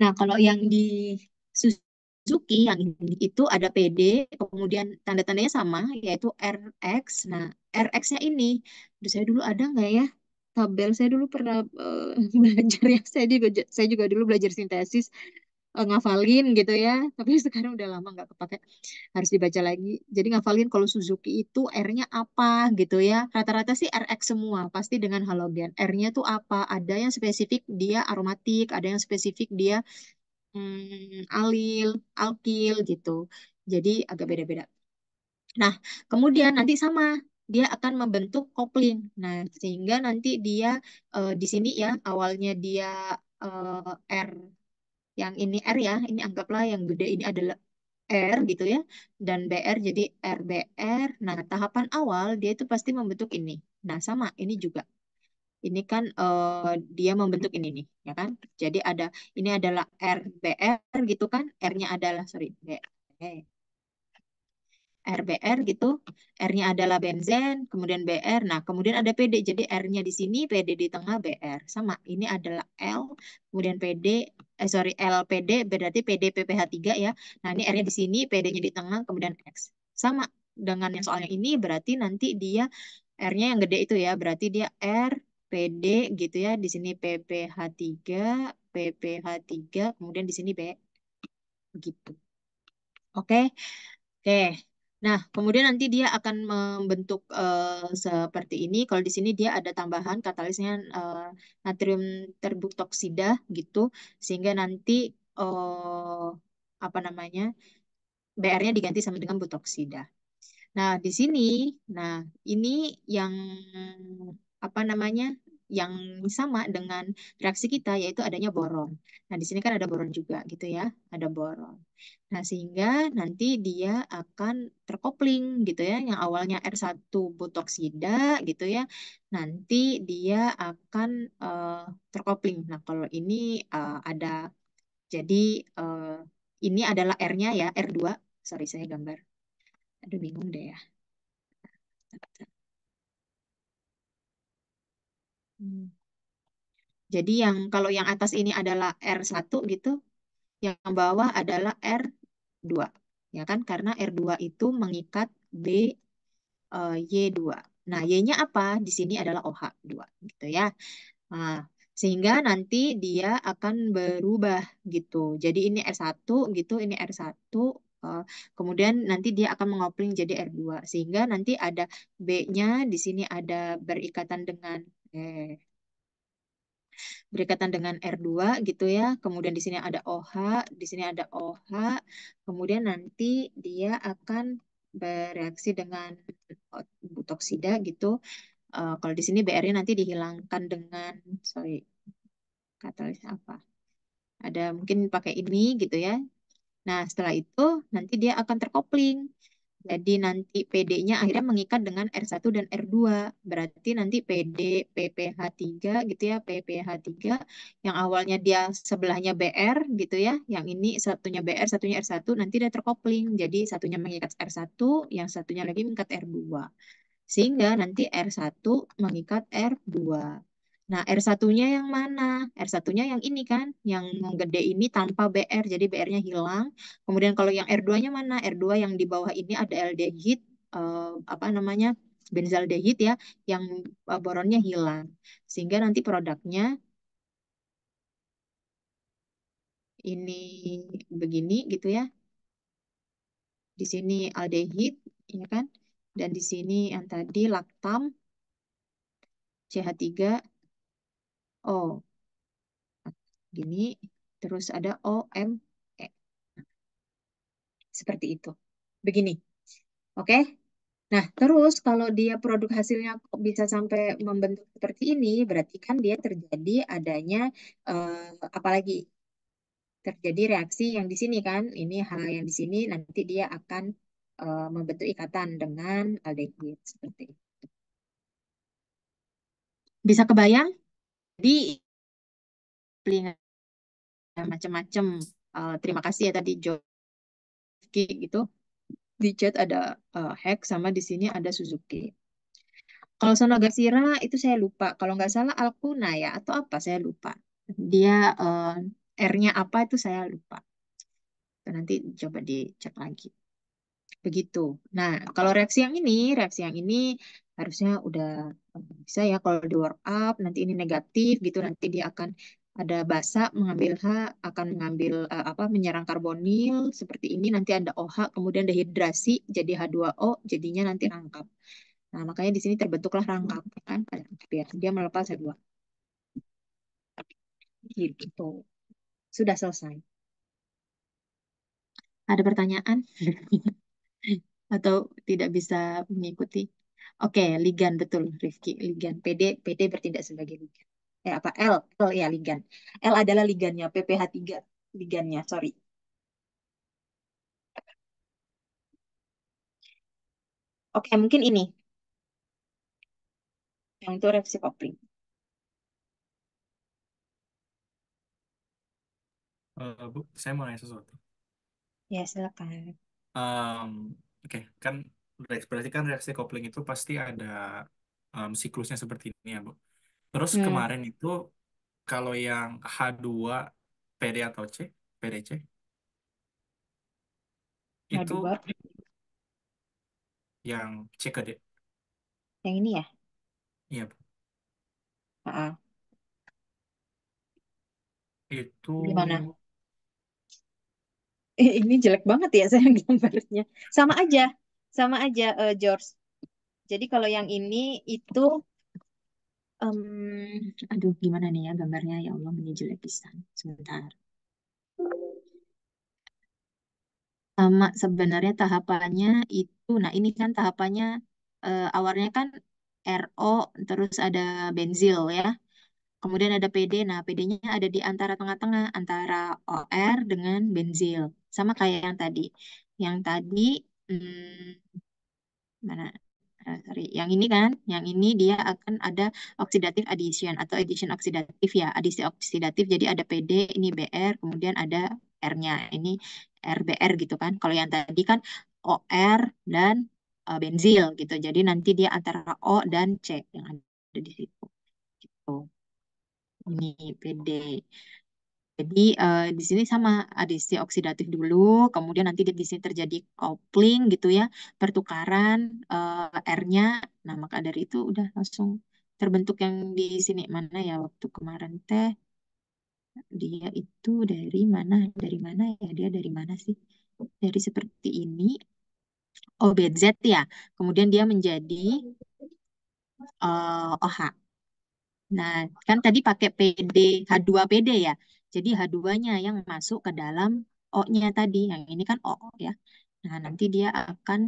Nah, kalau yang di Suzuki yang ini itu ada PD, kemudian tanda-tandanya sama, yaitu RX. Nah, RX-nya ini, aduh, saya dulu ada nggak ya? Tabel saya dulu pernah belajar ya. Saya juga dulu belajar sintesis, ngafalin gitu ya. Tapi sekarang udah lama nggak kepake, harus dibaca lagi. Jadi ngafalin kalau Suzuki itu R-nya apa gitu ya. Rata-rata sih RX semua, pasti dengan halogen. R-nya tuh apa? Ada yang spesifik dia aromatik, ada yang spesifik dia alil, alkil gitu. Jadi agak beda-beda. Nah, kemudian nanti sama dia akan membentuk kopling. Nah, sehingga nanti dia di sini ya awalnya dia R, yang ini R ya, ini anggaplah yang gede ini adalah R gitu ya, dan BR jadi RBR. Nah, tahapan awal dia itu pasti membentuk ini. Nah, sama ini juga. Ini kan dia membentuk ini nih, ya kan? Jadi ada ini adalah RBR gitu kan? R-nya adalah sorry, RBR gitu. R-nya adalah benzen, kemudian BR. Nah, kemudian ada PD. Jadi R-nya di sini, PD di tengah, BR. Sama, ini adalah L, kemudian PD, sorry, LPD berarti PD PPH3 ya. Nah, ini R-nya di sini, PD-nya di tengah, kemudian X. Sama dengan yang soalnya ini, berarti nanti dia R-nya yang gede itu ya. Berarti dia R, PD gitu ya. Di sini PPH3, PPH3, kemudian di sini B. Begitu. Oke. Oke. Nah, kemudian nanti dia akan membentuk seperti ini. Kalau di sini dia ada tambahan katalisnya natrium terbutoksida gitu, sehingga nanti eh, apa namanya Br-nya diganti sama dengan butoksida. Nah, di sini, nah ini yang apa namanya, yang sama dengan reaksi kita yaitu adanya boron. Nah, di sini kan ada boron juga gitu ya, ada boron. Nah, sehingga nanti dia akan terkopling gitu ya, yang awalnya R1 butoksida gitu ya, nanti dia akan eh, terkopling. Nah, kalau ini ada, jadi eh, ini adalah R-nya ya, R2. Sorry, saya gambar. Aduh, bingung deh ya. Hmm. Jadi yang kalau yang atas ini adalah R1 gitu, yang bawah adalah R2. Ya kan? Karena R2 itu mengikat B Y2. Nah, Y-nya apa? Di sini adalah OH2 gitu ya. Nah, sehingga nanti dia akan berubah gitu. Jadi ini R1 gitu, ini R1 kemudian nanti dia akan mengopling jadi R2 sehingga nanti ada B-nya di sini ada berikatan dengan eh berikatan dengan R2 gitu ya. Kemudian di sini ada OH, di sini ada OH. Kemudian nanti dia akan bereaksi dengan butoksida gitu. Kalau di sini BR-nya nanti dihilangkan dengan, sorry, katalis apa? Ada mungkin pakai ini gitu ya. Nah, setelah itu nanti dia akan terkopling. Jadi nanti PD-nya akhirnya mengikat dengan R1 dan R2. Berarti nanti PD PPH3 gitu ya, PPH3 yang awalnya dia sebelahnya BR gitu ya, yang ini satunya BR, satunya R1, nanti dia terkopling. Jadi satunya mengikat R1, yang satunya lagi mengikat R2. Sehingga nanti R1 mengikat R2. Nah, R1-nya yang mana? R1-nya yang ini kan, yang gede ini tanpa BR, jadi BR-nya hilang. Kemudian kalau yang R2-nya mana? R2 yang di bawah ini ada aldehid, apa namanya, benzaldehid ya, yang boronnya hilang. Sehingga nanti produknya ini begini gitu ya. Di sini aldehid, ya kan? Dan di sini yang tadi laktam, CH3, O. Gini, terus ada OME. Seperti itu. Begini. Oke? Nah, terus kalau dia produk hasilnya kok bisa sampai membentuk seperti ini, berarti kan dia terjadi adanya apalagi terjadi reaksi yang di sini kan, ini hal yang di sini nanti dia akan membentuk ikatan dengan aldehid seperti itu. Bisa kebayang? Jadi macam-macam. Terima kasih ya tadi Joki gitu. Di chat ada Hack sama di sini ada Suzuki. Kalau Sonogashira itu saya lupa. Kalau nggak salah Alcuna ya atau apa saya lupa. Dia R-nya apa itu saya lupa. Nanti coba dicek lagi. Begitu. Nah, kalau reaksi yang ini harusnya udah bisa ya. Kalau di work up, nanti ini negatif gitu, nanti dia akan ada basa mengambil H, akan mengambil apa menyerang karbonil seperti ini. Nanti ada OH, kemudian dehidrasi jadi H2O, jadinya nanti rangkap. Nah, makanya di sini terbentuklah rangkap kan, ada rangkap ya. Dia melepas H2. Gitu. Sudah selesai. Ada pertanyaan? Atau tidak bisa mengikuti. Oke, ligan betul, Rifki. Ligan PD bertindak sebagai ligan. Apa L ya ligan. L adalah ligannya, PPH3 ligannya, sorry. Oke, mungkin ini yang itu reaksi kopling. Bu, saya mau nanya sesuatu. Ya, silakan. Em, oke, kan berarti kan reaksi kopling itu pasti ada siklusnya seperti ini ya, Bu. Terus Hmm, kemarin itu kalau yang H2 PD atau C, PDC itu H2 yang C ke D. yang ini ya. Iya, Bu. Ah, Itu gimana? Ini jelek banget ya saya gambarnya. Sama aja, sama aja George. Jadi kalau yang ini itu aduh gimana nih ya gambarnya ya Allah ini jelek pisan. Sebentar. Sama sebenarnya tahapannya itu, nah ini kan tahapannya awalnya kan RO terus ada benzil ya. Kemudian ada PD. Nah, PD-nya ada di antara tengah-tengah antara OR dengan benzil. Sama kayak yang tadi. Yang tadi mana sorry, yang ini kan, yang ini dia akan ada oxidative addition atau addition oksidatif ya, adisi oksidatif. Jadi ada PD, ini BR, kemudian ada R-nya, ini RBR gitu kan. Kalau yang tadi kan OR dan benzil gitu. Jadi nanti dia antara O dan C yang ada di situ. Gitu. Ini PD. Jadi di sini sama adisi oksidatif dulu, kemudian nanti di sini terjadi coupling gitu ya, pertukaran R-nya. Nah, maka dari itu udah langsung terbentuk yang di sini mana ya waktu kemarin teh dia itu dari mana ya dia dari mana sih? Dari seperti ini, OBZ ya. Kemudian dia menjadi OH. Nah, kan tadi pakai PD, H2PD ya. Jadi H2-nya yang masuk ke dalam O-nya tadi. Yang ini kan O ya. Nah, nanti dia akan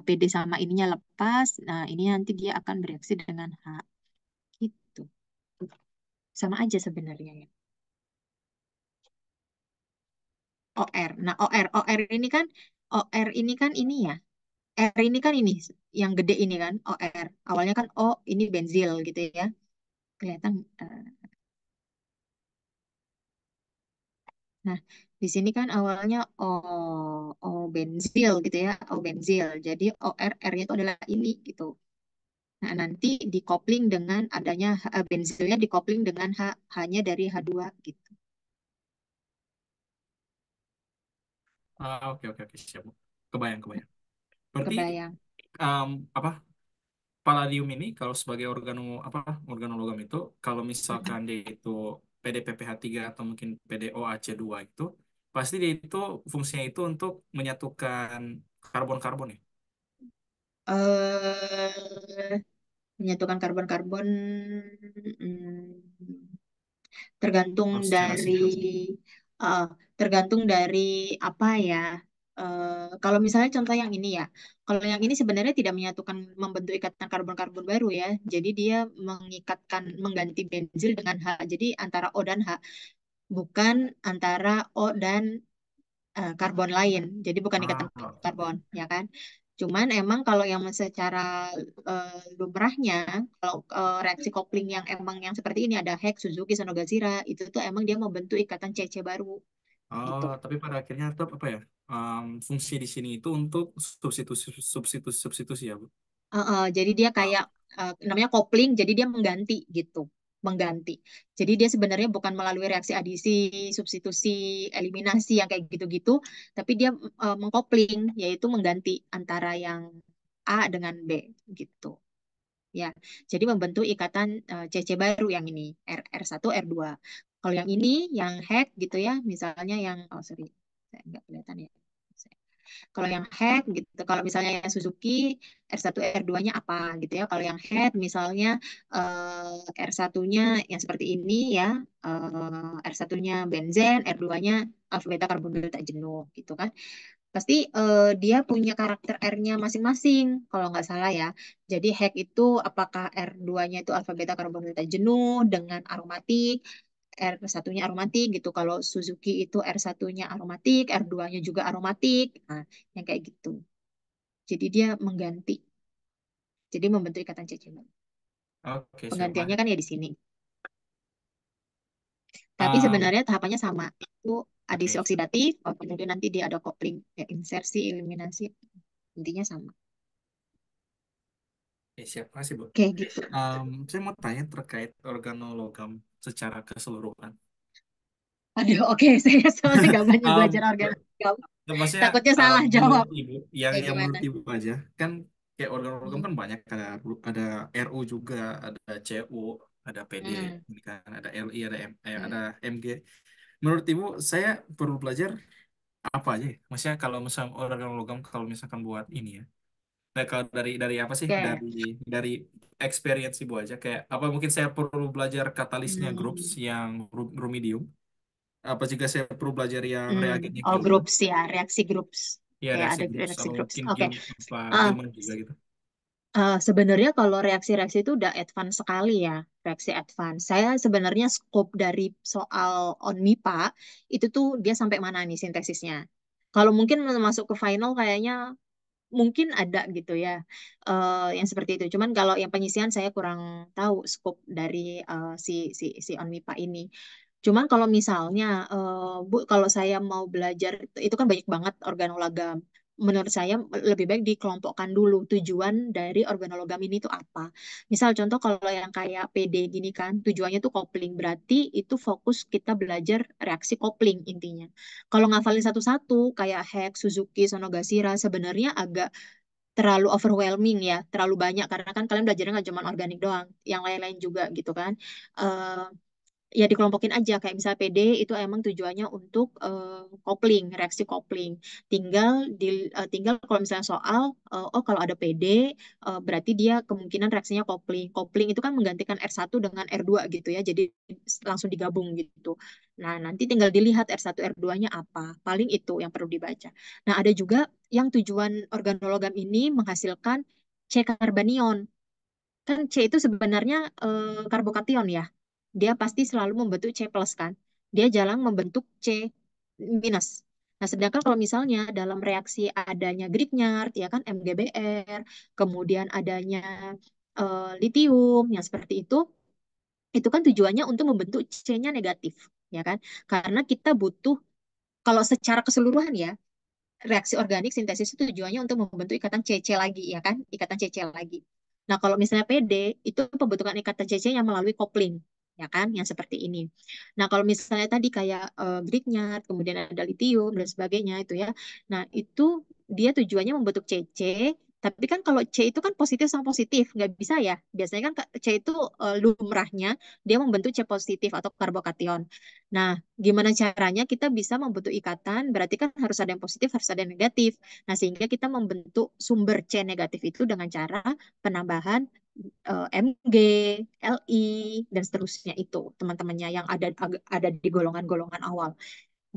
PD sama ininya lepas. Nah, ini nanti dia akan bereaksi dengan H. Gitu. Sama aja sebenarnya ya. OR. Nah, OR ini kan ini ya. R ini kan ini yang gede ini kan OR. Awalnya kan O ini benzil gitu ya. Kelihatan Nah, di sini kan awalnya O benzil gitu ya, O benzil. Jadi OR R-nya itu adalah ini gitu. Nah, nanti dikopling dengan adanya benzilnya dikopling dengan H-nya dari H2 gitu. oke oke oke siap, Bu. Kebayang kebayang. Berarti Kebayang. em, apa palladium ini kalau sebagai organologam itu kalau Mm-mm. misalkan dia itu PDPPH3 atau mungkin PDOAC2 itu pasti dia itu fungsinya itu untuk menyatukan karbon-karbon ya. eh Menyatukan karbon-karbon mm, tergantung Kalau secara dari siklus. eh, tergantung dari apa ya. Kalau misalnya contoh yang ini ya, kalau yang ini sebenarnya tidak menyatukan membentuk ikatan karbon-karbon baru ya. Jadi dia mengganti benzil dengan H. Jadi antara O dan H, bukan antara O dan karbon lain. Jadi bukan ikatan Oke oke. karbon, ya kan? Cuman emang kalau yang secara lumrahnya, kalau reaksi kopling yang emang yang seperti ini ada Heck, Suzuki, Sonogashira, itu tuh emang dia membentuk ikatan CC baru Oh, gitu. tapi pada akhirnya tetap apa ya? Fungsi di sini itu untuk substitusi ya, Bu. Jadi dia Ah, kayak namanya kopling, jadi dia mengganti gitu, mengganti. Jadi dia sebenarnya bukan melalui reaksi adisi, substitusi, eliminasi yang kayak gitu-gitu, tapi dia mengkopling, yaitu mengganti antara yang A dengan B gitu. Ya, jadi membentuk ikatan CC baru yang ini R1 R2. Kalau yang ini yang hack gitu ya, misalnya yang oh sorry, saya nggak kelihatan ya. Kalau yang head gitu, kalau misalnya yang Suzuki R1 R2-nya apa gitu ya. Kalau yang head misalnya R1-nya yang seperti ini ya, R1-nya benzen, R2-nya alfa beta karbonilata jenuh gitu kan. Pasti dia punya karakter R-nya masing-masing kalau nggak salah ya. Jadi heck itu apakah R2-nya itu alfa beta karbonilata jenuh dengan aromatik, R1-nya aromatik gitu. Kalau Suzuki itu R1-nya aromatik, R2-nya juga aromatik. Nah, yang kayak gitu. Jadi dia mengganti. Jadi membentuk ikatan ceceman. oke, siap, Penggantiannya Pak. kan ya di sini. Tapi Um, sebenarnya tahapannya sama. Itu adisi oke, oksidatif, kemudian nanti dia ada kopling, ya, insersi, eliminasi. Intinya sama. siap. Makasih, Bu. Kayak gitu. Saya mau tanya terkait organologam secara keseluruhan. Aduh, oke. Saya soalnya nggak banyak belajar Um, organ. Nah, maksudnya Takutnya salah menurut jawab. ibu, yang Kayak menurut gimana? ibu aja kan kayak organ-organ Hmm. kan banyak, ada RU juga, ada CU, ada PD, Hmm. ini kan ada LI, ada Hmm. MG. Menurut ibu saya perlu belajar apa aja ya? Maksudnya kalau misal organ-organ kalau misalkan buat ini ya. Nah, kalau dari apa sih? Oke. Dari experience ibu aja kayak apa mungkin saya perlu belajar katalisnya groups Hmm. yang rumidium? Apa juga saya perlu belajar yang Hmm. reagennya Oh, Gilman? groups ya, reaksi groups. Ya Kayak reaksi ada groups reaksi atau groups. mungkin Oke. Apa Ah, Gilman juga gitu. Sebenarnya kalau reaksi-reaksi itu udah advance sekali ya, reaksi advance. Saya sebenarnya scope dari soal on MIPA itu tuh dia sampai mana nih sintesisnya. Kalau mungkin masuk ke final kayaknya mungkin ada gitu ya, yang seperti itu. Cuman kalau yang penyisian saya kurang tahu scope dari si on MIPA ini. Cuman kalau misalnya, Bu, kalau saya mau belajar, itu kan banyak banget organologam. Menurut saya lebih baik dikelompokkan dulu tujuan dari organologam ini tuh apa. Misal contoh kalau yang kayak PD gini kan, tujuannya tuh kopling. Berarti itu fokus kita belajar reaksi kopling intinya. Kalau ngafalin satu-satu kayak Heck, Suzuki, Sonogashira sebenarnya agak terlalu overwhelming ya, terlalu banyak karena kan kalian belajarnya nggak cuma organik doang, yang lain-lain juga gitu kan. Eh, Ya dikelompokin aja kayak misal PD itu emang tujuannya untuk kopling, reaksi kopling. Tinggal kalau misalnya soal oh kalau ada PD berarti dia kemungkinan reaksinya kopling. Kopling itu kan menggantikan R1 dengan R2 gitu ya. Jadi langsung digabung gitu. Nah, nanti tinggal dilihat R1 R2-nya apa. Paling itu yang perlu dibaca. Nah, ada juga yang tujuan organologam ini menghasilkan C karbanion. Kan C itu sebenarnya karbokation ya. Dia pasti selalu membentuk C plus kan. Dia jarang membentuk C minus. Nah, sedangkan kalau misalnya dalam reaksi adanya Grignard, ya kan MgBr, kemudian adanya litium yang seperti itu kan tujuannya untuk membentuk C-nya negatif, ya kan? Karena kita butuh, kalau secara keseluruhan ya, reaksi organik sintesis itu tujuannya untuk membentuk ikatan CC lagi ya kan, ikatan CC lagi. Nah, kalau misalnya PD itu pembentukan ikatan CC yang melalui kopling ya kan, yang seperti ini. Nah, kalau misalnya tadi kayak Grignard, kemudian ada litium dan sebagainya itu ya. Nah, itu dia tujuannya membentuk CC, tapi kan kalau C itu kan positif sama positif, nggak bisa ya. Biasanya kan C itu lumrahnya dia membentuk C positif atau karbokation. Nah, gimana caranya kita bisa membentuk ikatan? Berarti kan harus ada yang positif, harus ada yang negatif. Nah, sehingga kita membentuk sumber C negatif itu dengan cara penambahan Mg, Li, dan seterusnya itu teman-temannya yang ada di golongan-golongan awal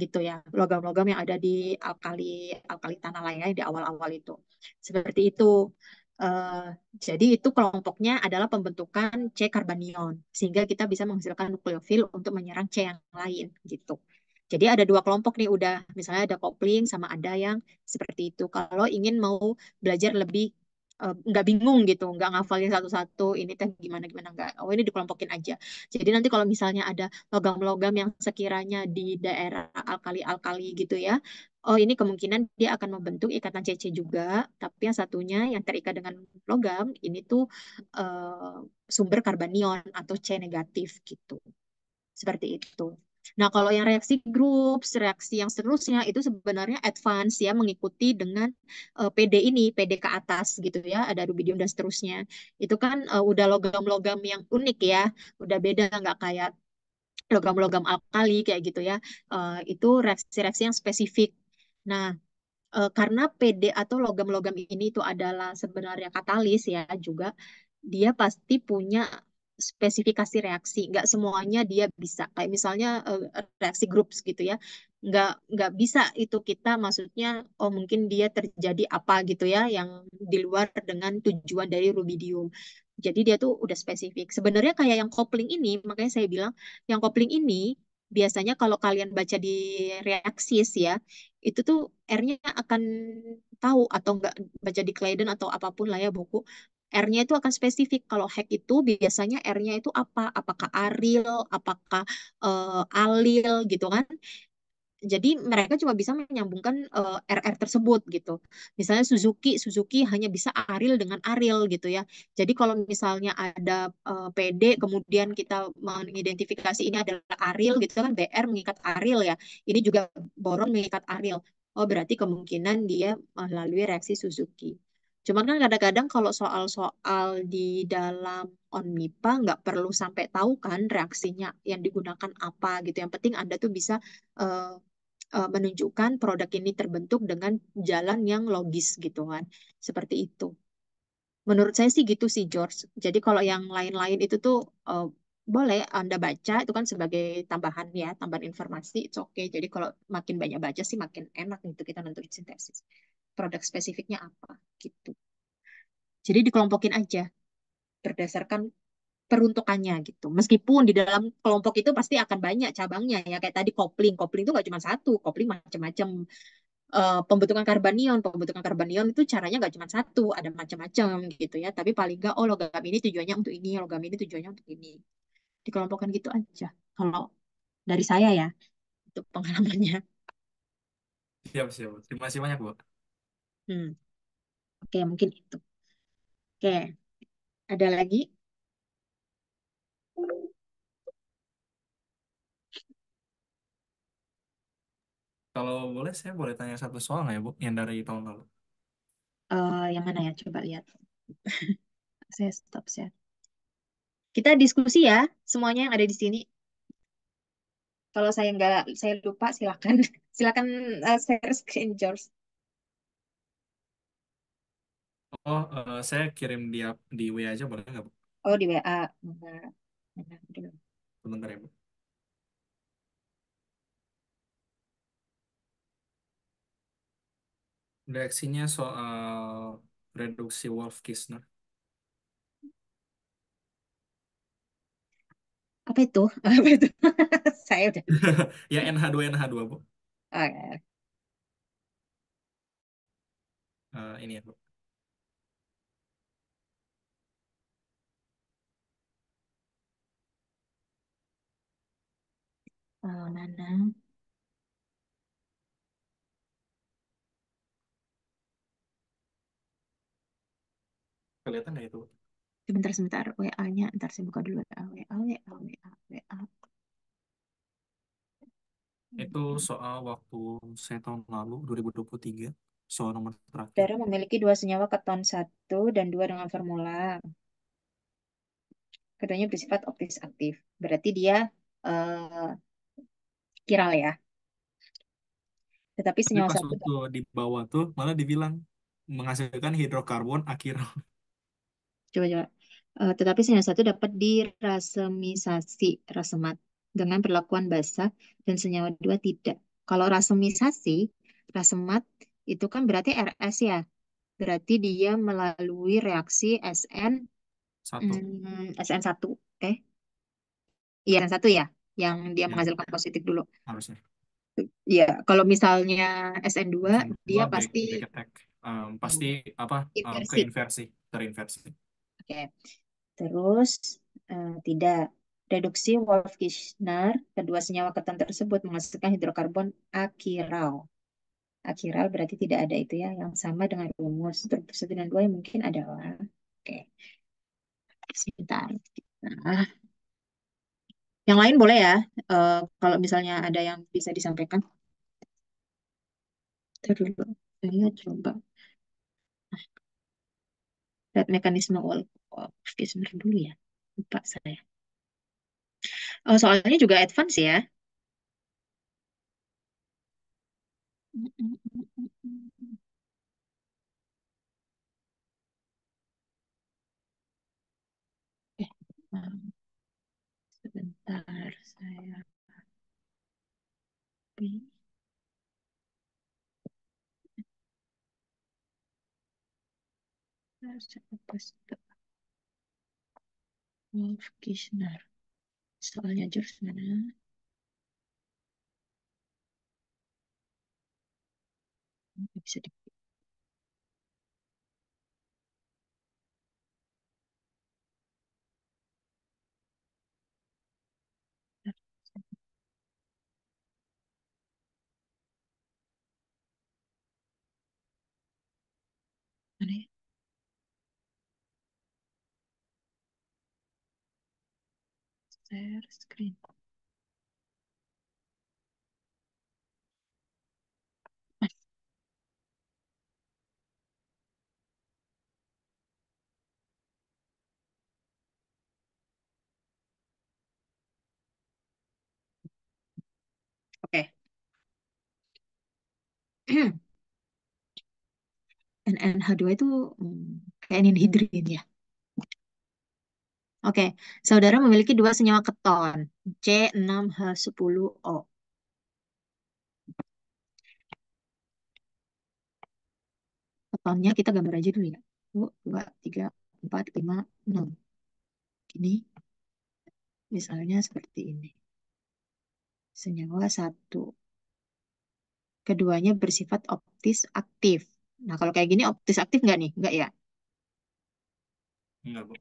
gitu ya. Logam-logam yang ada di alkali alkali tanah lainnya di awal-awal itu. Seperti itu. Eh, jadi itu kelompoknya adalah pembentukan C karbanion sehingga kita bisa menghasilkan nukleofil untuk menyerang C yang lain gitu. Jadi ada dua kelompok nih udah, misalnya ada kopling sama ada yang seperti itu. Kalau ingin mau belajar lebih nggak bingung gitu, nggak ngafalin satu-satu, ini teh gimana gimana nggak. Oh ini dikelompokin aja. Jadi nanti kalau misalnya ada logam-logam yang sekiranya di daerah alkali-alkali gitu ya, oh ini kemungkinan dia akan membentuk ikatan CC juga, tapi yang satunya yang terikat dengan logam ini tuh sumber karbanion atau C negatif gitu. Seperti itu. Nah, kalau yang reaksi grup, reaksi yang seterusnya itu sebenarnya advance ya, mengikuti dengan PD ini, PD ke atas gitu ya, ada rubidium dan seterusnya. Itu kan udah logam-logam yang unik ya, udah beda nggak kayak logam-logam alkali kayak gitu ya. Itu reaksi-reaksi yang spesifik. Nah, karena PD atau logam-logam ini itu adalah sebenarnya katalis ya juga, dia pasti punya spesifikasi reaksi. Nggak semuanya dia bisa. Kayak misalnya reaksi grup gitu ya. Nggak bisa itu kita maksudnya, oh mungkin dia terjadi apa gitu ya, yang di luar dengan tujuan dari rubidium. Jadi dia tuh udah spesifik. Sebenarnya kayak yang kopling ini, makanya saya bilang yang kopling ini biasanya kalau kalian baca di reaksis ya, itu tuh R-nya akan tahu atau enggak baca di Claydon atau apapun lah ya buku. R-nya itu akan spesifik. Kalau hack itu biasanya R-nya itu apa? Apakah aril, apakah alil gitu kan? Jadi mereka cuma bisa menyambungkan RR tersebut gitu. Misalnya Suzuki, Suzuki hanya bisa Aril dengan Aril gitu ya. Jadi kalau misalnya ada PD, kemudian kita mengidentifikasi ini adalah Aril gitu kan, BR mengikat Aril ya. Ini juga boron mengikat Aril. Oh berarti kemungkinan dia melalui reaksi Suzuki. Cuman kan kadang-kadang kalau soal-soal di dalam ONMIPA nggak perlu sampai tahu kan reaksinya yang digunakan apa gitu. Yang penting Anda tuh bisa eh, menunjukkan produk ini terbentuk dengan jalan yang logis gitu kan. Seperti itu. Menurut saya sih gitu sih George. Jadi kalau yang lain-lain itu tuh boleh Anda baca itu kan sebagai tambahan ya, tambahan informasi, it's okay. Jadi kalau makin banyak baca sih makin enak gitu kita nentuin sintesis. Produk spesifiknya apa gitu. Jadi dikelompokin aja berdasarkan peruntukannya gitu. Meskipun di dalam kelompok itu pasti akan banyak cabangnya ya. Kayak tadi kopling. Kopling itu nggak cuma satu. Kopling macam-macam. Pembentukan karbanion itu caranya nggak cuma satu, ada macam-macam gitu ya. Tapi paling nggak, oh logam ini tujuannya untuk ini, logam ini tujuannya untuk ini. Dikelompokkan gitu aja. Kalau dari saya ya, itu pengalamannya. Siap, siap. Terima kasih banyak, Bu. Hmm, oke, mungkin itu. Oke, ada lagi? Kalau boleh, saya boleh tanya satu soal nggak ya, Bu? Yang dari tahun lalu. Yang mana ya? Coba lihat. Saya stop share. Kita diskusi ya, semuanya yang ada di sini. Kalau saya nggak, saya lupa, silakan, silakan share screen, George. Oh, saya kirim di W aja boleh nggak, Bu? Oh di WA. Mana? Mana? Aduh. Sebentar ya, Bu. Reaksinya soal reduksi Wolff-Kishner. Apa itu? Apa itu? Saya udah lupa. Ya, NH2, Bu. Oke. Ini ya, Bu. Nana. Kelihatan nggak itu, Bu? Sebentar, sebentar. WA-nya. Ntar saya buka dulu WA. WA, WA, WA, WA. Itu soal waktu saya tahun lalu, 2023. Soal nomor terakhir. Darah memiliki dua senyawa keton satu dan dua dengan formula. Keduanya bersifat optis aktif. Berarti dia eh kiral ya. Tetapi Tapi senyawa pas satu. waktu di bawah tuh malah dibilang menghasilkan hidrokarbon akhiral. Coba, coba. Tetapi senyawa satu dapat dirasemisasi rasemat dengan perlakuan basah dan senyawa dua tidak. Kalau rasemisasi, rasemat itu kan berarti RS ya. Berarti dia melalui reaksi Satu. SN1. Eh, iya SN1 ya, yang dia Ya, menghasilkan positif dulu. harusnya. Ya, kalau misalnya SN2 SN2 dia break pasti break attack. Pasti apa ke inversi. inversi, terinversi. Oke. Terus tidak. Reduksi Wolff-Kishner, kedua senyawa keton tersebut menghasilkan hidrokarbon akiral. Akiral berarti tidak ada itu ya, yang sama dengan rumus. Struktur 1 dan 2 yang mungkin adalah. Oke, sebentar. Nah, yang lain boleh ya, kalau misalnya ada yang bisa disampaikan. Ntar dulu, saya coba lihat mekanisme Wolff-Kishner dulu ya. Lupa saya. Oh, soalnya juga advance ya. Eh, um, sebentar saya. Wolff-Kishner. Soalnya jurus mana? Nggak bisa di mana ya? Share screen. Oke. NNH2 itu kayak anhidrin ya. Oke, saudara memiliki dua senyawa keton, C6H10O. Ketonnya kita gambar aja dulu ya. 1, 2, 3, 4, 5, 6. Ini misalnya seperti ini. Senyawa satu. Keduanya bersifat optis aktif. Nah, kalau kayak gini optis aktif nggak nih? Nggak ya? Enggak, Bu.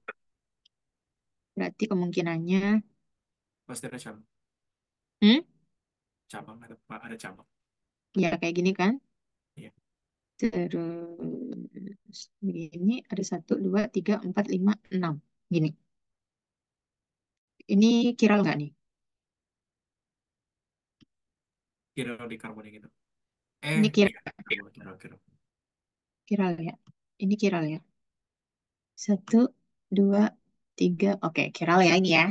Berarti kemungkinannya, Pasti ada cabang. hmm? Cabang ada Pak, ada cabang. Ya kayak gini kan? Iya. Terus begini ada 1, 2, 3, 4, 5, 6. Gini. Ini kiral nggak nih? Kira di karbonnya gitu. Ini kira, Iya. Kira. kiral ya. Ini kiral ya. 1, 2, 3. Oke, kiral ya ini ya.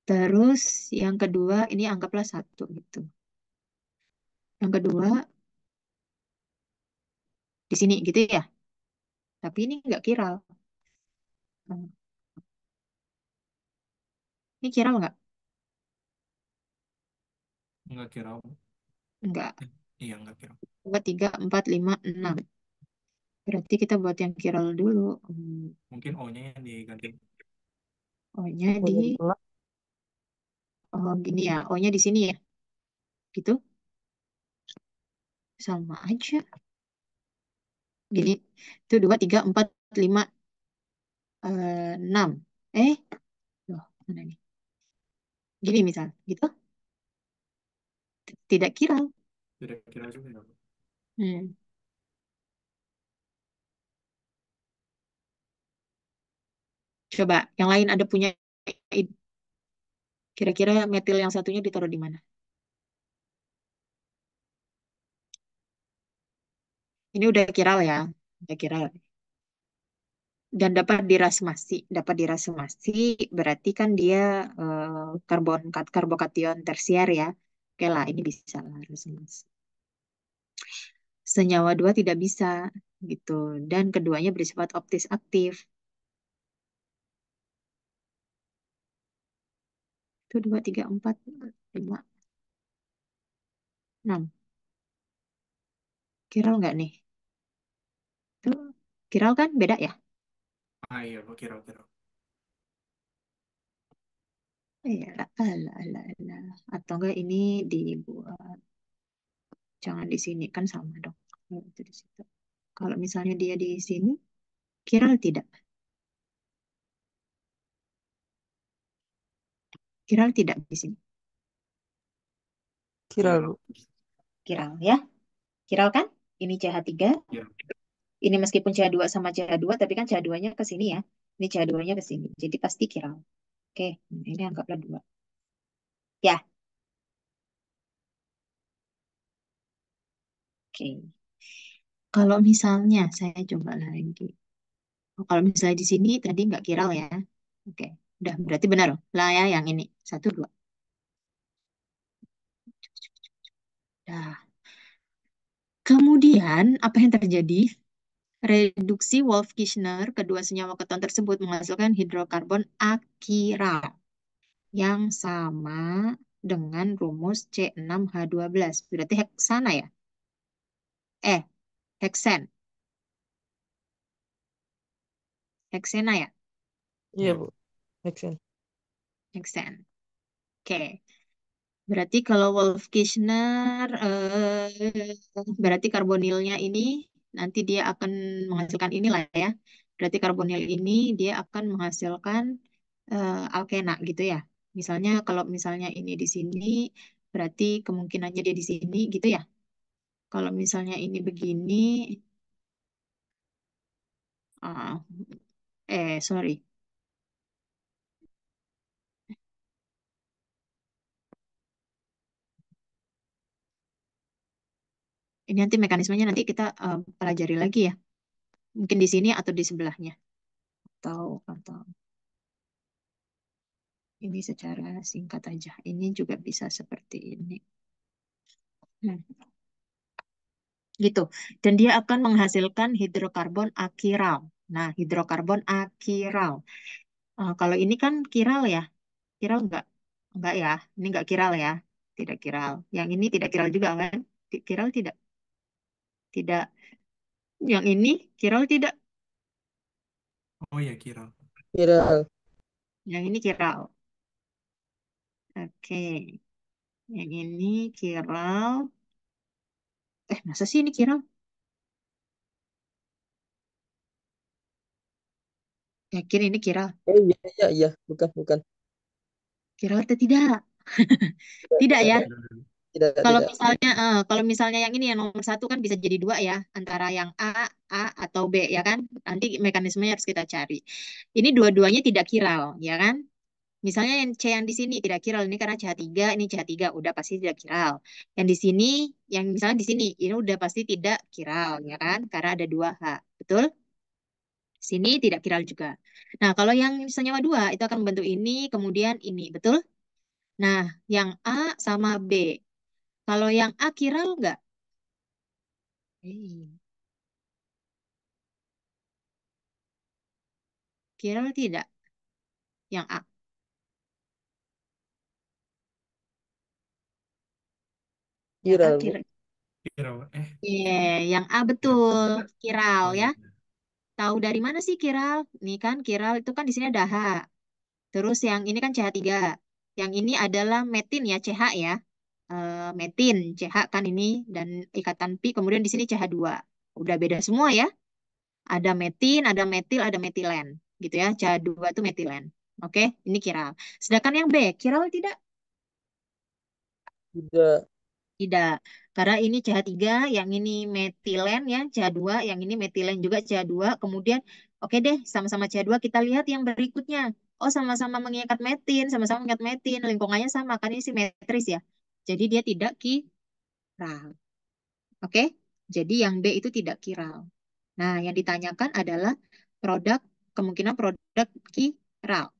Terus yang kedua ini anggaplah satu gitu. Yang kedua di sini gitu ya. Tapi ini nggak kiral. Hmm, Ini kiral nggak? Enggak kira, Bu. Nggak. Iya, enggak kira. 2, 3, 4, 5, 6. Berarti kita buat yang kiral dulu. Mungkin O-nya yang diganti. O-nya Oh, di, jadi enggak. oh gini ya. O-nya di sini ya. Gitu. Sama aja. Gini. Itu 2, 3, 4, 5, 6. Eh, loh, mana nih? Gini misal, gitu. Tidak kiral. Tidak kira juga ya, Bu. Hmm. Coba, yang lain ada punya ide. Kira-kira metil yang satunya ditaruh di mana? Ini udah kiral ya. Udah kiral. Dan dapat dirasumasi berarti kan dia karbokation tersier ya. Oke lah, ini bisa lah rasumasi. Senyawa dua tidak bisa gitu dan keduanya bersifat optis aktif. Itu 2, 3, 4, 5, 6. Kiral nggak nih? Itu kiral kan beda ya? Iya, Bu, kira. Iya, alah, alah, alah. Atau enggak ini dibuat, jangan di sini kan sama dong. Kalau itu di situ. Kalau misalnya dia di sini, kiral tidak. Kiral tidak di sini. Kira Bu. Kiral ya. Kiral kan? Ini CH3. Ya. Ini meskipun CH2 sama CH2, tapi kan CH2-nya ke sini ya. Ini CH2-nya ke sini. Jadi pasti kiral. Oke, ini anggaplah dua. Ya, oke. Kalau misalnya saya coba lagi. Oh, kalau misalnya di sini tadi nggak kiral ya. Oke, udah berarti benar lah ya yang ini. Satu, dua. Dah. Kemudian apa yang terjadi? Reduksi Wolff-Kishner kedua senyawa keton tersebut menghasilkan hidrokarbon akiral yang sama dengan rumus C6H12. Berarti heksana ya? Heksen. Heksena ya? Iya Ya. Bu. Make sense. Heksen. Oke. Berarti kalau Wolff-Kishner, berarti karbonilnya ini nanti dia akan menghasilkan inilah ya. Berarti karbonil ini dia akan menghasilkan alkena gitu ya. Misalnya kalau misalnya ini di sini, berarti kemungkinannya dia di sini gitu ya. Kalau misalnya ini begini, ah, sorry. Ini nanti mekanismenya nanti kita pelajari lagi ya. Mungkin di sini atau di sebelahnya. Atau ini secara singkat aja. Ini juga bisa seperti ini. Hmm, gitu. Dan dia akan menghasilkan hidrokarbon akiral. Nah, hidrokarbon akiral. Kalau ini kan kiral ya. Kiral enggak? Enggak ya. Ini enggak kiral ya. Tidak kiral. Yang ini tidak kiral juga kan? Kiral tidak. Tidak. Yang ini kiral tidak. Oh ya, kira. Kira Yang ini kiral. Oke. Yang ini kiral. Masa sih ini kiral? Yakin ini kiral? iya iya iya bukan bukan. Kiral atau tidak? Tidak Tidak tidak ya. tidak tidak Kalau tidak. misalnya, kalau misalnya yang ini yang nomor satu kan bisa jadi dua ya, antara yang A atau B ya kan. Nanti mekanismenya harus kita cari. Ini dua-duanya tidak kiral, ya kan? Misalnya yang C yang di sini tidak kiral, ini karena CH3, ini CH3 udah pasti tidak kiral. Yang di sini, yang misalnya di sini, ini udah pasti tidak kiral, ya kan? Karena ada dua H, betul? Sini tidak kiral juga. Nah, kalau yang senyawa dua itu akan membentuk ini, kemudian ini, betul? Nah, yang A sama B. Kalau yang A kiral nggak? Eh, kiral tidak. Yang A. Yang A Kira Bu. kiral. Kira. Yang A Kira. betul. Kiral Oh ya. iya. Tahu dari mana sih kiral? Nih kan kiral itu kan di sini ada H. Terus yang ini kan CH3. Yang ini adalah metin ya, CH ya. Metin, CH kan ini dan ikatan pi kemudian di sini CH2. Udah beda semua ya. Ada metin, ada metil, ada metilen. Gitu ya. CH2 itu metilen. Oke, ini kiral. Sedangkan yang B, kiral tidak? Tidak. Tidak. Karena ini CH3, yang ini metilen ya, CH2, yang ini metilen juga CH2. Kemudian, oke deh, sama-sama CH2 kita lihat yang berikutnya. Oh, sama-sama mengikat metin, sama-sama mengikat metin. Lingkungannya sama, kan ini simetris ya. Jadi dia tidak kiral. Oke? Jadi yang B itu tidak kiral. Nah, yang ditanyakan adalah produk, kemungkinan produk kiral.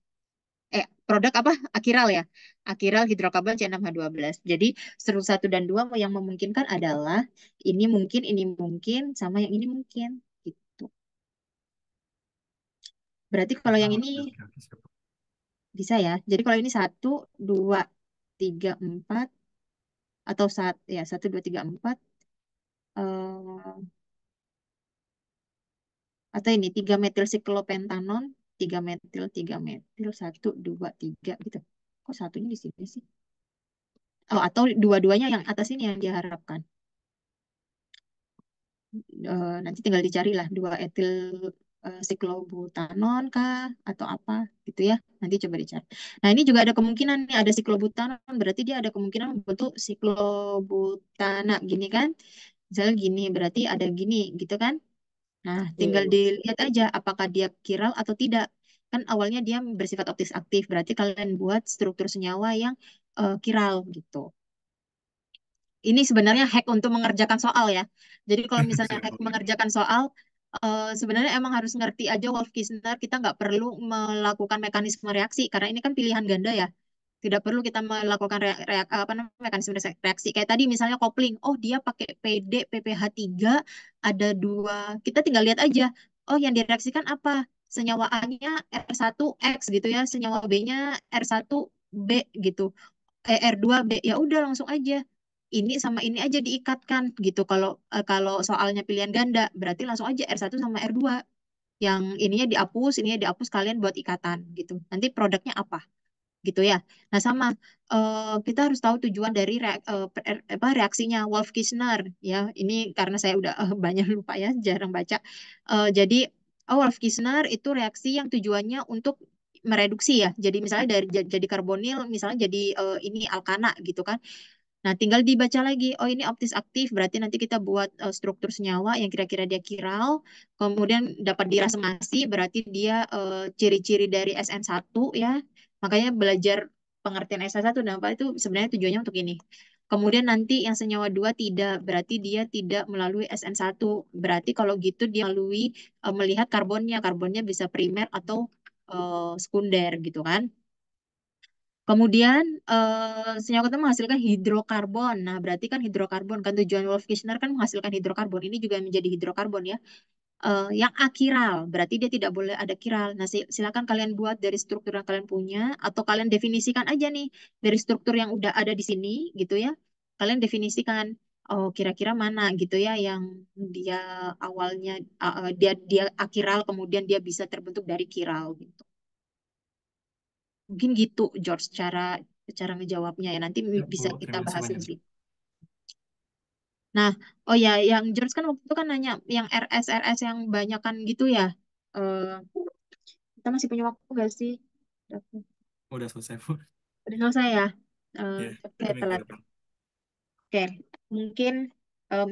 Produk apa? Akiral ya. Akiral hidrokarbon C6H12. Jadi seru satu dan dua yang memungkinkan adalah ini mungkin, sama yang ini mungkin. Gitu. Berarti kalau yang Ah, ini oke, oke, siap. bisa ya. Jadi kalau ini satu, dua, tiga, empat, atau satu, dua, tiga, empat, atau ini tiga metil siklopentanon, tiga metil, satu, dua, tiga gitu. Kok satunya di sini sih? Oh, atau dua-duanya yang atas ini yang diharapkan. Nanti tinggal dicari lah 2 etil siklobutanon kah atau apa gitu ya. Nanti coba dicari. Nah, ini juga ada kemungkinan nih ada siklobutanon, berarti dia ada kemungkinan bentuk siklobutana gini kan. Misalnya gini, berarti ada gini gitu kan. Nah, tinggal Hmm. dilihat aja apakah dia kiral atau tidak. Kan awalnya dia bersifat optis aktif, berarti kalian buat struktur senyawa yang kiral gitu. Ini sebenarnya hack untuk mengerjakan soal ya. Jadi kalau misalnya Siap. hack mengerjakan soal, sebenarnya emang harus ngerti aja Wolff-Kishner. Kita nggak perlu melakukan mekanisme reaksi karena ini kan pilihan ganda ya. Tidak perlu kita melakukan apa namanya mekanisme reaksi. Kayak tadi misalnya kopling. Oh dia pakai PD PPH3 ada 2. Kita tinggal lihat aja. Oh yang direaksikan apa? Senyawa A-nya R1X gitu ya. Senyawa B-nya R1B gitu. R2B ya udah langsung aja ini sama ini aja diikatkan gitu kalau soalnya pilihan ganda berarti langsung aja R1 sama R2 yang ininya dihapus kalian buat ikatan gitu nanti produknya apa gitu ya. Nah sama kita harus tahu tujuan dari reaksinya Wolff-Kishner ya. Ini karena saya udah banyak lupa ya, jarang baca. Jadi Wolff-Kishner itu reaksi yang tujuannya untuk mereduksi ya. Jadi misalnya dari jadi karbonil, misalnya jadi ini alkana gitu kan. Nah, tinggal dibaca lagi. Oh, ini optis aktif. Berarti nanti kita buat struktur senyawa yang kira-kira dia kiral. Kemudian dapat dirasmasi. Berarti dia ciri-ciri dari SN1 ya. Makanya belajar pengertian SN1 dan apa itu sebenarnya tujuannya untuk ini. Kemudian nanti yang senyawa 2 tidak. Berarti dia tidak melalui SN1. Berarti kalau gitu dia melalui melihat karbonnya. Karbonnya bisa primer atau sekunder gitu kan. Kemudian senyawa ketemu menghasilkan hidrokarbon. Nah, berarti kan hidrokarbon kan tujuan Wolff-Kishner kan menghasilkan hidrokarbon. Ini juga menjadi hidrokarbon ya. Yang akiral, berarti dia tidak boleh ada kiral. Nah, silakan kalian buat dari struktur yang kalian punya atau kalian definisikan aja nih dari struktur yang udah ada di sini gitu ya. Kalian definisikan oh kira-kira mana gitu ya yang dia awalnya dia akiral kemudian dia bisa terbentuk dari kiral gitu. Mungkin gitu, George, cara ngejawabnya ya. Nanti Ya, Bu, bisa kita terima kasih bahas banyak. lebih. Nah, oh ya, yang George kan waktu itu kan nanya yang RS yang banyak kan gitu ya. Eh, kita masih punya waktu nggak sih? Udah selesai, Bu. Udah selesai ya? Ya, Oke, itu minggu telat. depan. Oke, mungkin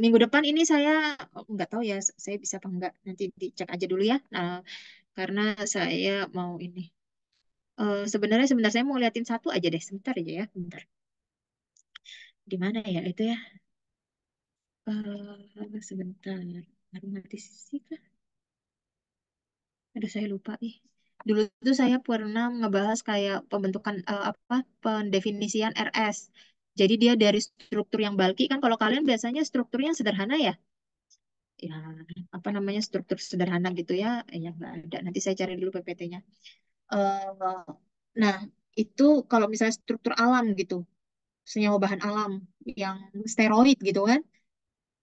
minggu depan ini saya nggak tahu ya, saya bisa apa enggak. Nanti dicek aja dulu ya. Nah, karena saya mau ini. Sebenarnya sebentar saya mau liatin satu aja deh. Sebentar aja ya, sebentar. Di mana ya itu ya? Sebentar. Aromatisasi kah? Aduh, saya lupa ih. Dulu tuh saya pernah ngebahas kayak pembentukan apa pendefinisian RS. Jadi dia dari struktur yang bulky kan kalau kalian biasanya strukturnya yang sederhana ya. Ya, apa namanya struktur sederhana gitu ya. Ya nggak ada. Nanti saya cari dulu PPT-nya. Nah, itu kalau misalnya struktur alam gitu, senyawa bahan alam yang steroid gitu kan.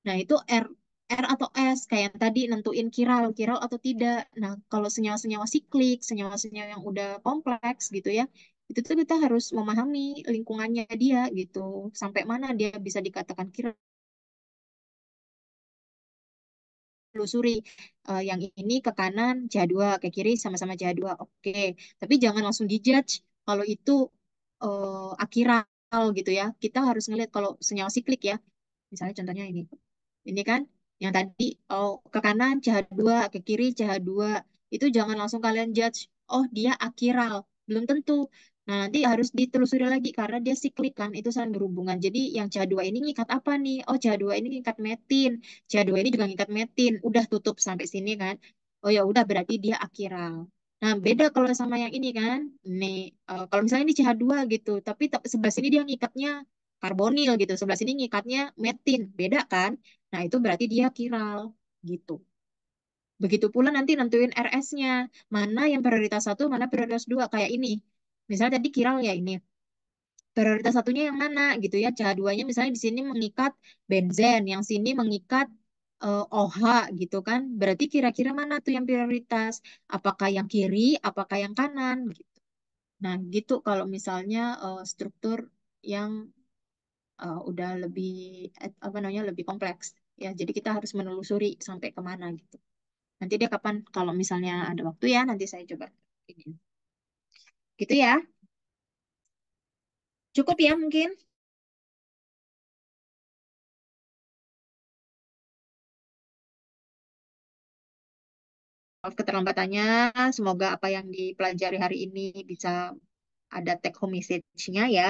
Nah, itu R atau S kayak yang tadi nentuin kiral atau tidak. Nah, kalau senyawa-senyawa siklik, senyawa-senyawa yang udah kompleks gitu ya, itu tuh kita harus memahami lingkungannya dia gitu. Sampai mana dia bisa dikatakan kiral, telusuri yang ini ke kanan CH2, ke kiri sama-sama CH2. Oke, tapi jangan langsung dijudge kalau itu akiral gitu ya. Kita harus ngelihat kalau senyawa siklik ya. Misalnya contohnya ini. Ini kan yang tadi oh ke kanan CH2, ke kiri CH2. Itu jangan langsung kalian judge, oh dia akiral. Belum tentu. Nah, nanti harus ditelusuri lagi karena dia siklik kan, itu saling berhubungan. Jadi yang CH2 ini ngikat apa nih? Oh, CH2 ini ngikat metin. CH2 ini juga ngikat metin. Udah tutup sampai sini kan. Oh ya udah berarti dia akiral. Nah, beda kalau sama yang ini kan. Nih, kalau misalnya ini CH2 gitu, tapi sebelah sini dia ngikatnya karbonil gitu, sebelah sini ngikatnya metin. Beda kan? Nah, itu berarti dia kiral gitu. Begitu pula nanti nentuin RS-nya. Mana yang prioritas satu, mana prioritas dua. Kayak ini. Misalnya tadi kiral ya ini. Prioritas satunya yang mana gitu ya. CH2-nya misalnya di sini mengikat benzen, yang sini mengikat OH gitu kan. Berarti kira-kira mana tuh yang prioritas? Apakah yang kiri, apakah yang kanan gitu. Nah, gitu kalau misalnya struktur yang udah lebih apa namanya lebih kompleks ya. Jadi kita harus menelusuri sampai kemana gitu. Nanti dia kapan kalau misalnya ada waktu ya nanti saya coba ini. Gitu ya. Cukup ya mungkin. Maaf keterlambatannya. Semoga apa yang dipelajari hari ini bisa ada take home message-nya ya.